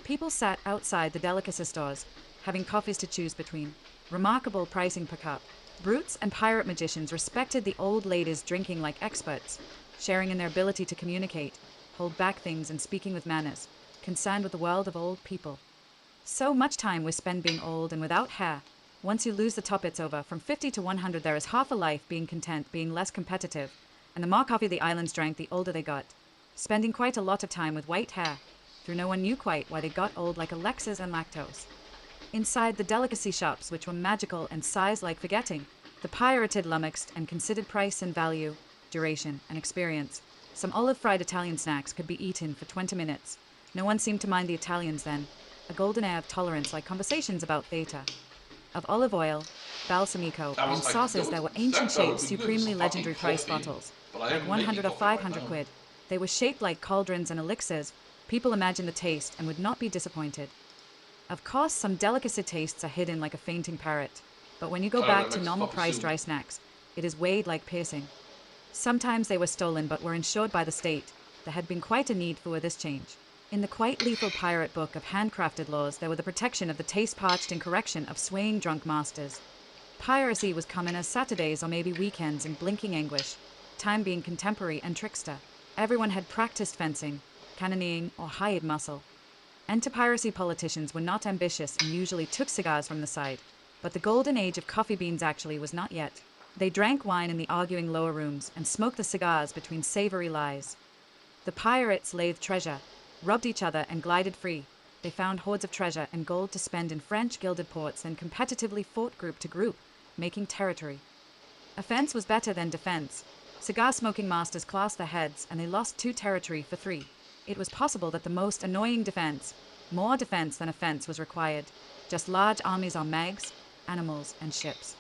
People sat outside the delicacy stores, having coffees to choose between. Remarkable pricing per cup. Brutes and pirate magicians respected the old ladies drinking like experts, sharing in their ability to communicate, hold back things and speaking with manners, concerned with the world of old people. So much time was spent being old and without hair. Once you lose the top, it's over. From 50 to 100 there is half a life being content, being less competitive, and the more coffee the islands drank, the older they got. Spending quite a lot of time with white hair, through no one knew quite why they got old like Alexis and lactose. Inside the delicacy shops, which were magical and size like forgetting, the pirated lummoxed and considered price and value, duration and experience. Some olive-fried Italian snacks could be eaten for 20 minutes. No one seemed to mind the Italians then. A golden air of tolerance like conversations about theta. Of olive oil, balsamico, and sauces there were ancient shapes, supremely legendary price bottles, like 100 or 500 quid. They were shaped like cauldrons and elixirs. People imagined the taste and would not be disappointed. Of course, some delicacy tastes are hidden like a fainting parrot, but when you go back to normal priced dry snacks, it is weighed like piercing. Sometimes they were stolen but were insured by the state. There had been quite a need for this change. In the quite lethal pirate book of handcrafted laws, there were the protection of the taste-parched and correction of swaying drunk masters. Piracy was common as Saturdays or maybe weekends in blinking anguish, time being contemporary and trickster. Everyone had practiced fencing, cannoneering, or hired muscle. Enter-piracy politicians were not ambitious and usually took cigars from the side, but the golden age of coffee beans actually was not yet. They drank wine in the arguing lower rooms and smoked the cigars between savory lies. The pirates lathed treasure, rubbed each other and glided free. They found hoards of treasure and gold to spend in French gilded ports and competitively fought group to group, making territory. Offense was better than defense. Cigar-smoking masters classed their heads and they lost 2 territory for 3. It was possible that the most annoying defense, more defense than offense, was required. Just large armies or mags, animals, and ships.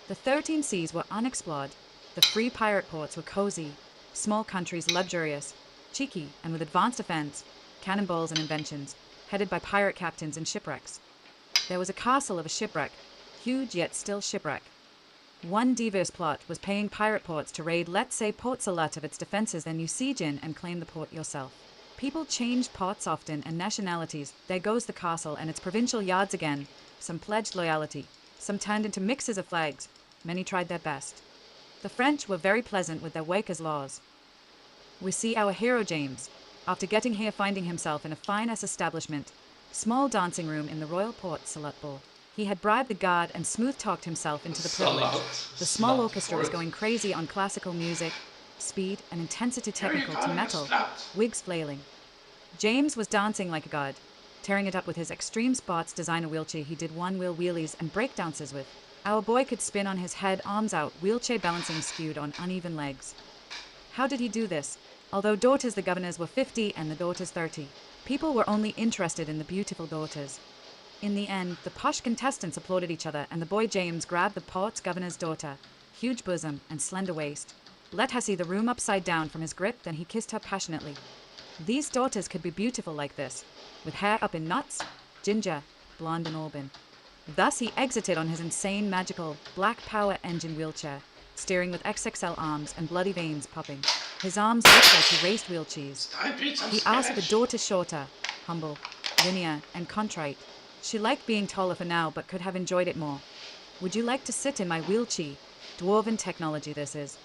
The 13 seas were unexplored. The free pirate ports were cozy, small countries luxurious, cheeky, and with advanced defense, cannonballs and inventions, headed by pirate captains and shipwrecks. There was a castle of a shipwreck, huge yet still shipwreck. One diverse plot was paying pirate ports to raid, let's say, Port Salut of its defenses, then you siege in and claim the port yourself. People changed ports often and nationalities. There goes the castle and its provincial yards again. Some pledged loyalty. Some turned into mixes of flags. Many tried their best. The French were very pleasant with their Wakers laws. We see our hero James, after getting here, finding himself in a fine-ass establishment, small dancing room in the Royal Port Salut Ball. He had bribed the guard and smooth-talked himself into the privilege. The small orchestra was going crazy on classical music, speed and intensity technical to metal, wigs flailing. James was dancing like a god, tearing it up with his extreme sports designer wheelchair he did one-wheel wheelies and breakdances with. Our boy could spin on his head, arms out, wheelchair balancing skewed on uneven legs. How did he do this? Although daughters the governors were 50 and the daughters 30, people were only interested in the beautiful daughters. In the end, the posh contestants applauded each other, and the boy James grabbed the port's governor's daughter, huge bosom and slender waist, let her see the room upside down from his grip, then he kissed her passionately. These daughters could be beautiful like this, with hair up in knots, ginger, blonde and auburn. Thus he exited on his insane, magical, black power engine wheelchair, steering with XXL arms and bloody veins popping. His arms looked like he raced wheel cheese. He asked the daughter shorter, humble, linear, and contrite. She liked being taller for now, but could have enjoyed it more. Would you like to sit in my wheelchair? Dwarven technology this is.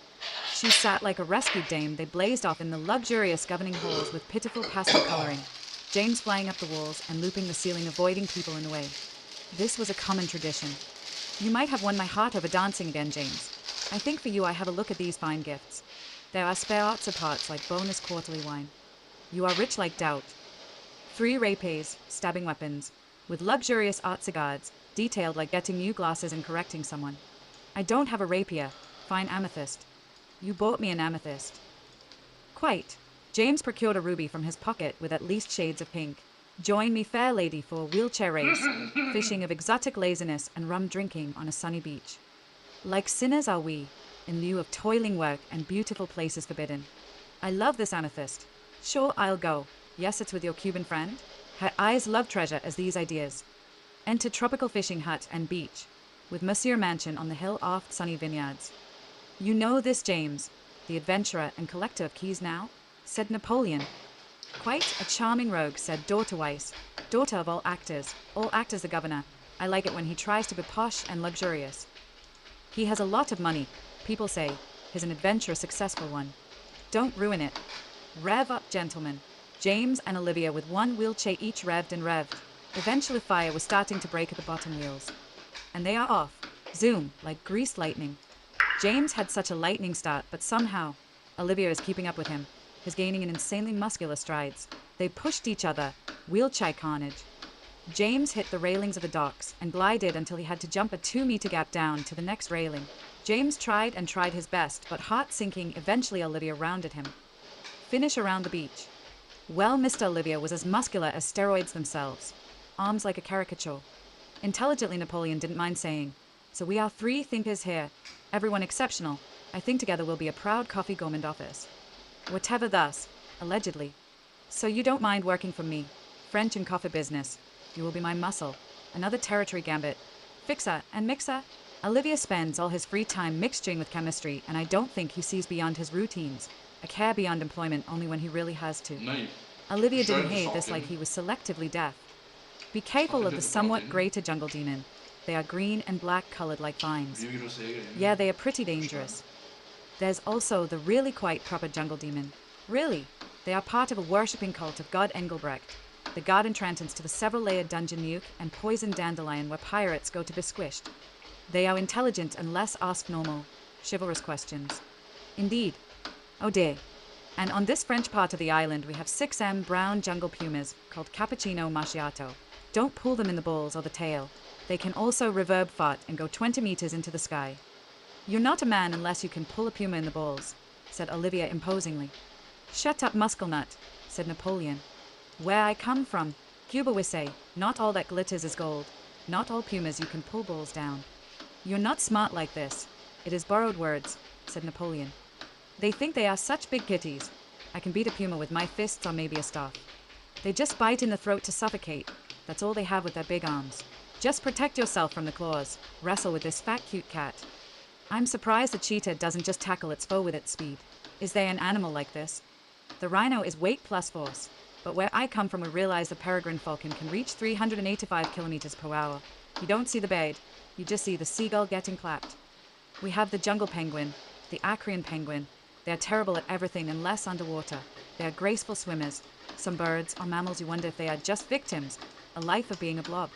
She sat like a rescued dame. They blazed off in the luxurious governing halls with pitiful pastel coloring, James flying up the walls and looping the ceiling, avoiding people in the way. This was a common tradition. You might have won my heart over dancing again, James. I think for you I have a look at these fine gifts. There are spare arts of parts like bonus quarterly wine. You are rich like doubt. 3 rapiers, stabbing weapons, with luxurious art cigars, detailed like getting new glasses and correcting someone. I don't have a rapier, fine amethyst. You bought me an amethyst. Quite. James procured a ruby from his pocket with at least shades of pink. Join me, fair lady, for a wheelchair race, fishing of exotic laziness and rum drinking on a sunny beach. Like sinners are we, in lieu of toiling work and beautiful places forbidden. I love this amethyst. Sure, I'll go. Yes, it's with your Cuban friend. Her eyes love treasure as these ideas. Enter tropical fishing hut and beach, with Monsieur Mansion on the hill oft sunny vineyards. You know this James, the adventurer and collector of keys now? Said Napoleon. Quite a charming rogue, said daughter Weiss, daughter of all actors the governor. I like it when he tries to be posh and luxurious. He has a lot of money, people say. He's an adventurer, successful one. Don't ruin it. Rev up, gentlemen. James and Olivia with one wheelchair each revved and revved. Eventually fire was starting to break at the bottom wheels. And they are off. Zoom, like greased lightning. James had such a lightning start, but somehow, Olivia is keeping up with him. He's gaining in insanely muscular strides. They pushed each other. Wheelchair carnage. James hit the railings of the docks and glided until he had to jump a 2-meter gap down to the next railing. James tried and tried his best, but heart sinking, eventually Olivia rounded him. Finish around the beach. Well, Mr. Olivia was as muscular as steroids themselves. Arms like a caricature. Intelligently, Napoleon didn't mind saying, so we are 3 thinkers here. Everyone exceptional. I think together we'll be a proud coffee gourmand office. Whatever thus, allegedly. So you don't mind working for me. French and coffee business. You will be my muscle. Another territory gambit. Fixer and mixer. Olivia spends all his free time mixturing with chemistry, and I don't think he sees beyond his routines. A care beyond employment only when he really has to.
Nee.
Olivia didn't hate this like he was selectively deaf. Be careful of the somewhat greater jungle demon. They are green and black colored like vines. Yeah, they are pretty dangerous. There's also the really quite proper jungle demon. Really, they are part of a worshipping cult of God Engelbrecht, the god entrance to the several-layered dungeon nuke and poison dandelion where pirates go to be squished. They are intelligent and less ask normal, chivalrous questions. Indeed. Oh dear. And on this French part of the island we have 6M brown jungle pumas called cappuccino macchiato. Don't pull them in the balls or the tail. They can also reverb fart and go 20 meters into the sky. You're not a man unless you can pull a puma in the balls, said Olivia imposingly. Shut up, muscle nut, said Napoleon. Where I come from, Cuba we say, not all that glitters is gold. Not all pumas you can pull balls down. You're not smart like this. It is borrowed words, said Napoleon. They think they are such big kitties. I can beat a puma with my fists or maybe a staff. They just bite in the throat to suffocate. That's all they have with their big arms. Just protect yourself from the claws. Wrestle with this fat, cute cat. I'm surprised the cheetah doesn't just tackle its foe with its speed. Is there an animal like this? The rhino is weight plus force. But where I come from, we realize the peregrine falcon can reach 385 kilometers per hour. You don't see the bird, you just see the seagull getting clapped. We have the jungle penguin, the Acrian penguin. They're terrible at everything unless underwater. They are graceful swimmers. Some birds or mammals you wonder if they are just victims, a life of being a blob.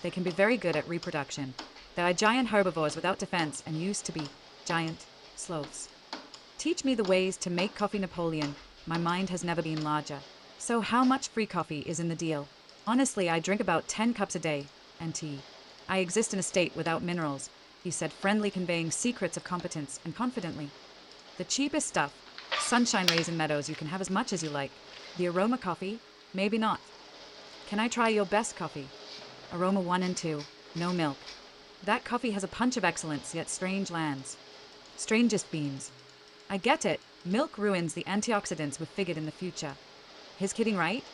They can be very good at reproduction. They are giant herbivores without defense and used to be giant sloths. Teach me the ways to make coffee Napoleon. My mind has never been larger. So how much free coffee is in the deal? Honestly, I drink about 10 cups a day, and tea. I exist in a state without minerals, he said, friendly, conveying secrets of competence and confidently. The cheapest stuff, Sunshine Raisin Meadows, you can have as much as you like. The Aroma coffee, maybe not. Can I try your best coffee? Aroma 1 and 2, no milk. That coffee has a punch of excellence, yet strange lands. Strangest beans. I get it, milk ruins the antioxidants we figured in the future. His kidding, right?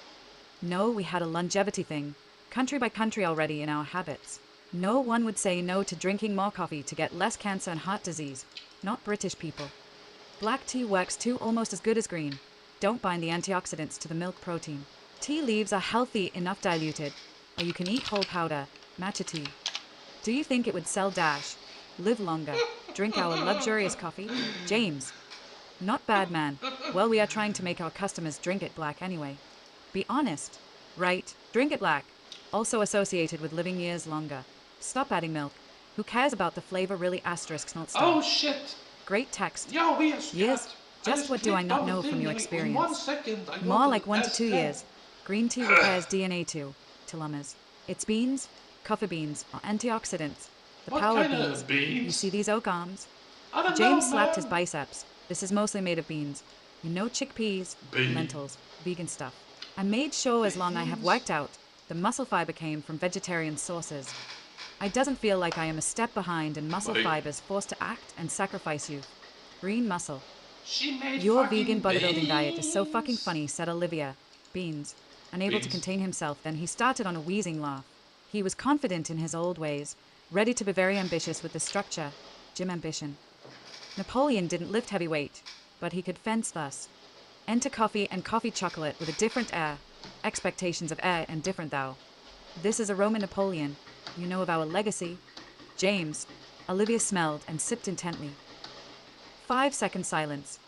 No, we had a longevity thing, country by country already in our habits. No one would say no to drinking more coffee to get less cancer and heart disease. Not British people. Black tea works too, almost as good as green. Don't bind the antioxidants to the milk protein. Tea leaves are healthy enough diluted, or you can eat whole powder, matcha tea. Do you think it would sell dash? Live longer. Drink our luxurious coffee? James. Not bad, man. Well, we are trying to make our customers drink it black anyway. Be honest. Right, drink it black. Also associated with living years longer. Stop adding milk. Who cares about the flavor, really? Asterisks, not stuff.
Oh shit!
Great text.
Yo, we are
Years? Just what do I not know from your experience?
1 second, I
More like 1 to 2 years. Green tea repairs DNA too. Telomeres. It's beans, coffee beans, or antioxidants. The
What
power of
kind of
beans.
beans?
You see these oak arms?
I don't
James
know,
slapped
man.
his biceps. This is mostly made of beans. You know, chickpeas,
Beans.
lentils, vegan stuff. I made sure as long I have worked out, the muscle fiber came from vegetarian sources. I doesn't feel like I am a step behind and muscle
Wait.
fibers forced to act and sacrifice you. Green muscle.
She made
Your
fucking
vegan bodybuilding diet is so
beans.
fucking funny, said Olivia. Beans. Unable to
Beans.
contain himself, then he started on a wheezing laugh. He was confident in his old ways, ready to be very ambitious with the structure. Gym ambition. Napoleon didn't lift heavy weight, but he could fence thus. Enter coffee and coffee chocolate with a different air. Expectations of air and different thou. This is a Roman Napoleon. You know of our legacy. James. Olivia smelled and sipped intently. 5-second silence.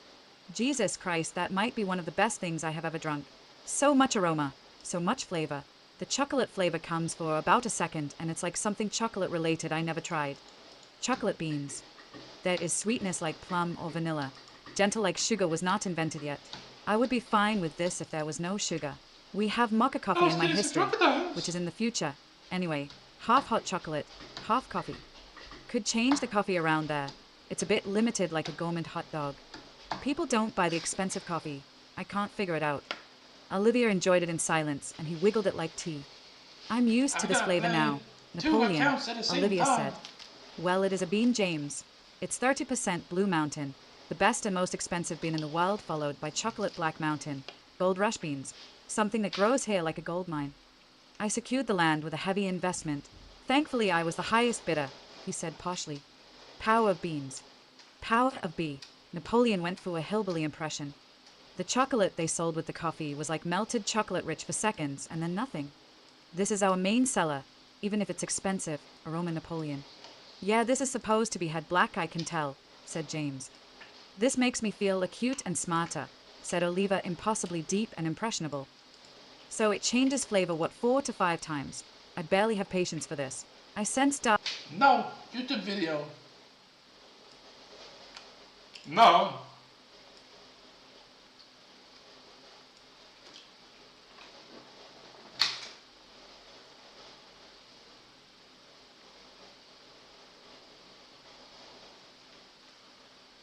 Jesus Christ, that might be one of the best things I have ever drunk. So much aroma, so much flavor. The chocolate flavor comes for about a second, and it's like something chocolate related I never tried. Chocolate beans. There is sweetness like plum or vanilla. Gentle like sugar was not invented yet. I would be fine with this if there was no sugar. We have mocha coffee in my
there's a
history,
crocodile.
which is in the future. Anyway, half hot chocolate, half coffee. Could change the coffee around there. It's a bit limited like a gourmet hot dog. People don't buy the expensive coffee. I can't figure it out. Olivia enjoyed it in silence, and he wiggled it like tea. I'm used to this flavor now. Napoleon, Olivia said. Well, it is a bean, James. It's 30% Blue Mountain, the best and most expensive bean in the world, followed by chocolate Black Mountain, gold rush beans, something that grows here like a gold mine. I secured the land with a heavy investment. Thankfully, I was the highest bidder, he said poshly. Power of beans. Power of bee. Napoleon went for a hillbilly impression. The chocolate they sold with the coffee was like melted chocolate rich for seconds and then nothing. This is our main seller, even if it's expensive, Aroma Napoleon. Yeah, this is supposed to be had black, I can tell, said James. This makes me feel acute and smarter, said Oliva, impossibly deep and impressionable. So it changes flavor, what, 4 to 5 times? I barely have patience for this. I sensed
No, YouTube video. No.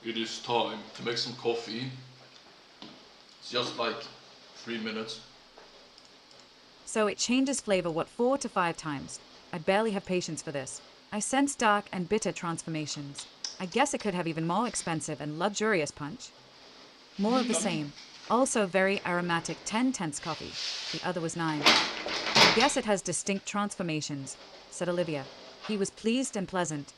It is time to make some coffee. It's just like 3 minutes.
So it changes flavor, what, 4 to 5 times? I barely have patience for this. I sense dark and bitter transformations. I guess it could have even more expensive and luxurious punch. More of the same. Also very aromatic 10 tenths coffee. The other was 9. I guess it has distinct transformations, said Olivia. He was pleased and pleasant.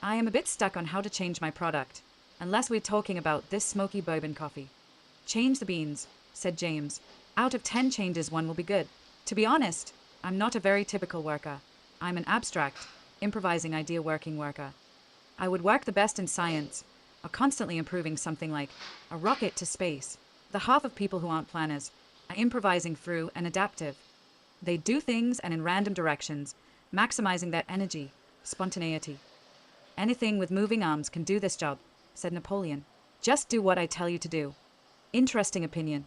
I am a bit stuck on how to change my product, unless we're talking about this smoky bourbon coffee. Change the beans, said James. Out of 10 changes, one will be good. To be honest, I'm not a very typical worker. I'm an abstract, improvising idea working worker. I would work the best in science, or constantly improving something like a rocket to space. The half of people who aren't planners are improvising through and adaptive. They do things and in random directions, maximizing their energy, spontaneity. Anything with moving arms can do this job, said Napoleon. Just do what I tell you to do. Interesting opinion.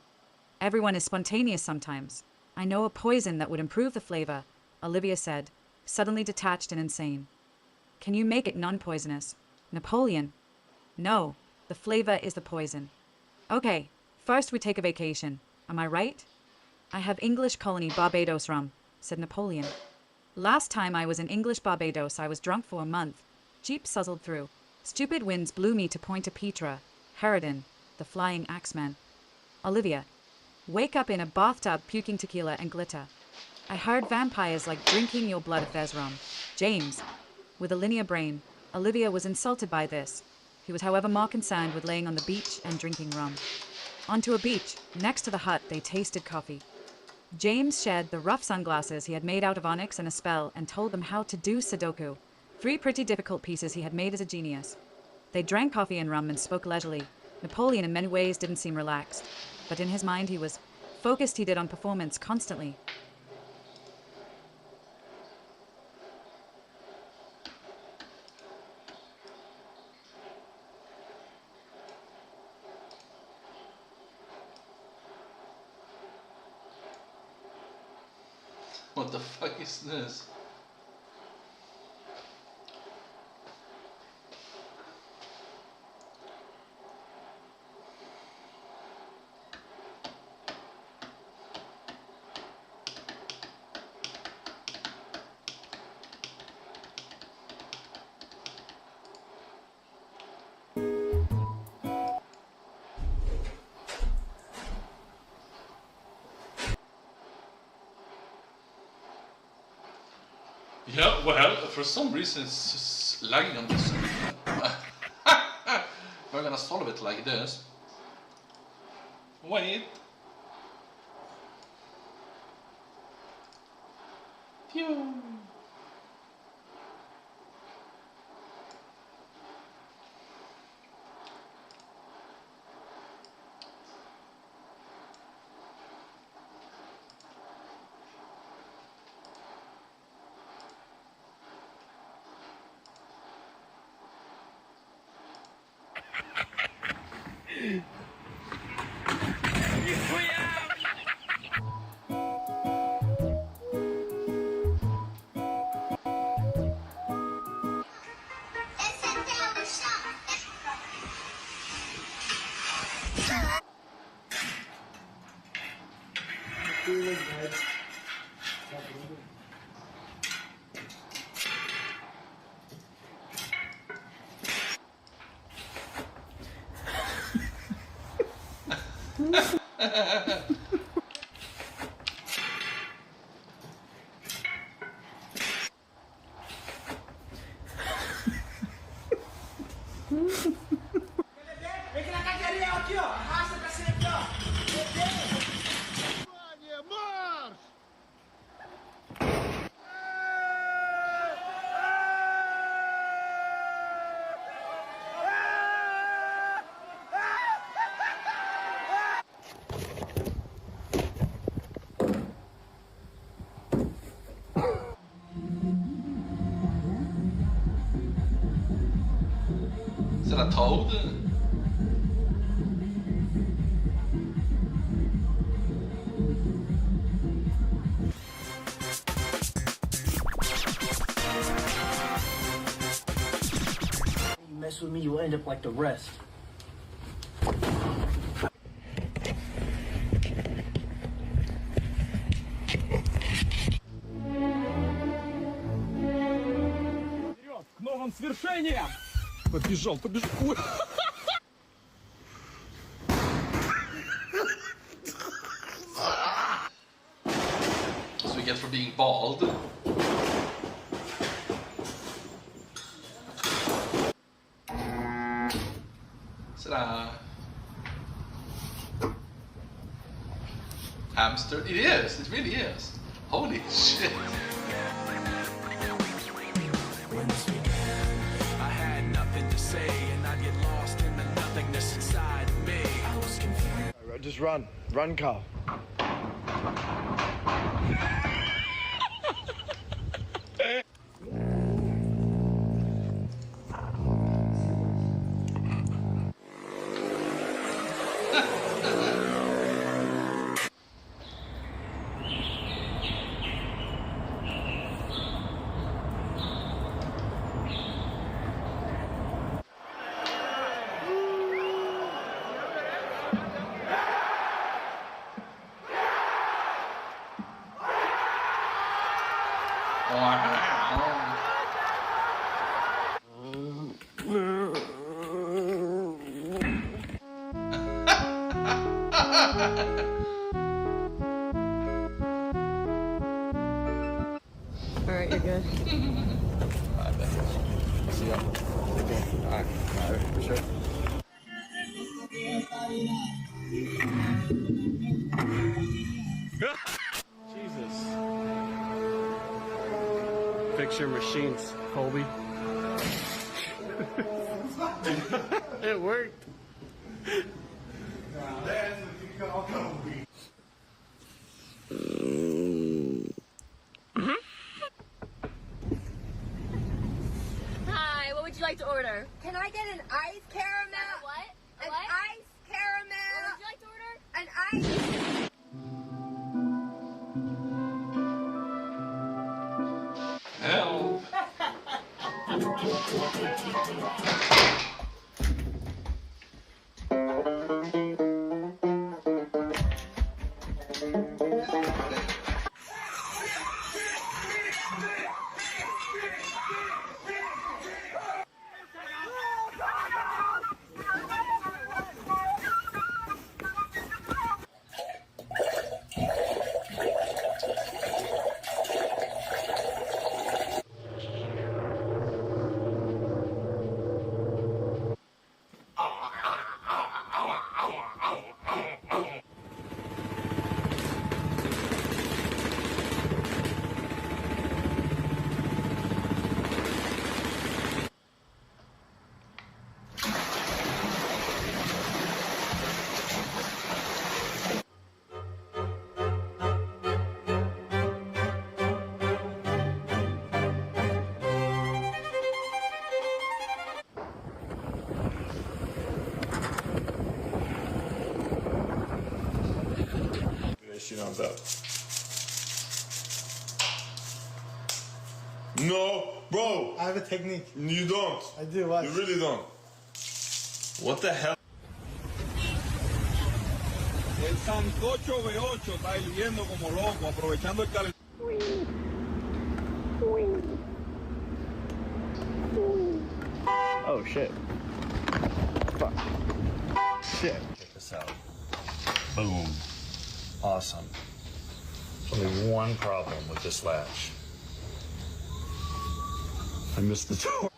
Everyone is spontaneous sometimes. I know a poison that would improve the flavor, Olivia said, suddenly detached and insane. Can you make it non-poisonous? Napoleon. No, the flavor is the poison. Okay, first we take a vacation. Am I right? I have English colony Barbados rum, said Napoleon. Last time I was in English Barbados, I was drunk for a month. Jeep suzzled through. Stupid winds blew me to Pointe Petra, Harridan, the flying axeman. Olivia. Wake up in a bathtub puking tequila and glitter. I heard vampires like drinking your blood if there's rum. James. With a linear brain, Olivia was insulted by this. He was however more concerned with laying on the beach and drinking rum. Onto a beach, next to the hut, they tasted coffee. James shared the rough sunglasses he had made out of onyx and a spell and told them how to do Sudoku, 3 pretty difficult pieces he had made as a genius. They drank coffee and rum and spoke leisurely. Napoleon in many ways didn't seem relaxed, but in his mind he was focused. He did on performance constantly.
What the fuck is this? Yeah, well, for some reason it's just lagging on this. We're gonna solve it like this. Wait. Phew.
Vem cá na cadeirinha aqui, ó. Arrasta pra cima aqui, ó.
Is that a toad?
You mess with me, you'll end up like the rest.
Вперед, к новым свершениям! Побежал, побежал. Ой.
we get for being bald. Ta-da! Hamster? It is! It really is! Holy shit!
I had nothing to say, and I'd get lost in the nothingness inside me. I was confused.
Just run. Run, Carl.
Alright, you're good.
See ya. Okay. Alright. Alright, for sure.
Jesus. Fix your machines, Colby. It worked.
Hi, what would you like to order?
Can I get an ice caramel?
What?
An
What?
ice caramel?
What would you like to order?
An ice.
Help!
Shit on top. No, bro.
I have a technique.
You don't.
I do. Watch.
You really don't. What the hell?
El sancocho B8 está hirviendo como loco, aprovechando el calentamiento.
Oh shit. Fuck. Shit.
Check this out. Boom. Awesome. Only one problem with this latch. I missed the door.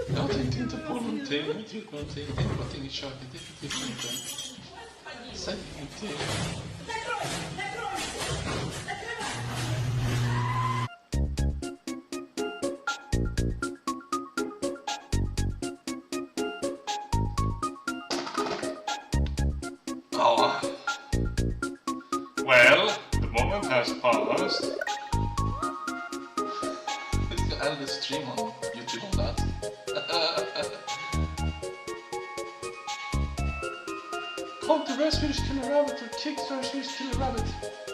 Jag tänkte inte på någonting, jag tyckte någonting, det är någonting i köket, det är definitivt inte. Säg ingenting. Oh.
Well, the moment has passed.
It's gonna end the stream on YouTube on that. Come to Rescuers Killer Rabbit or kick Rescuers Killer Rabbit.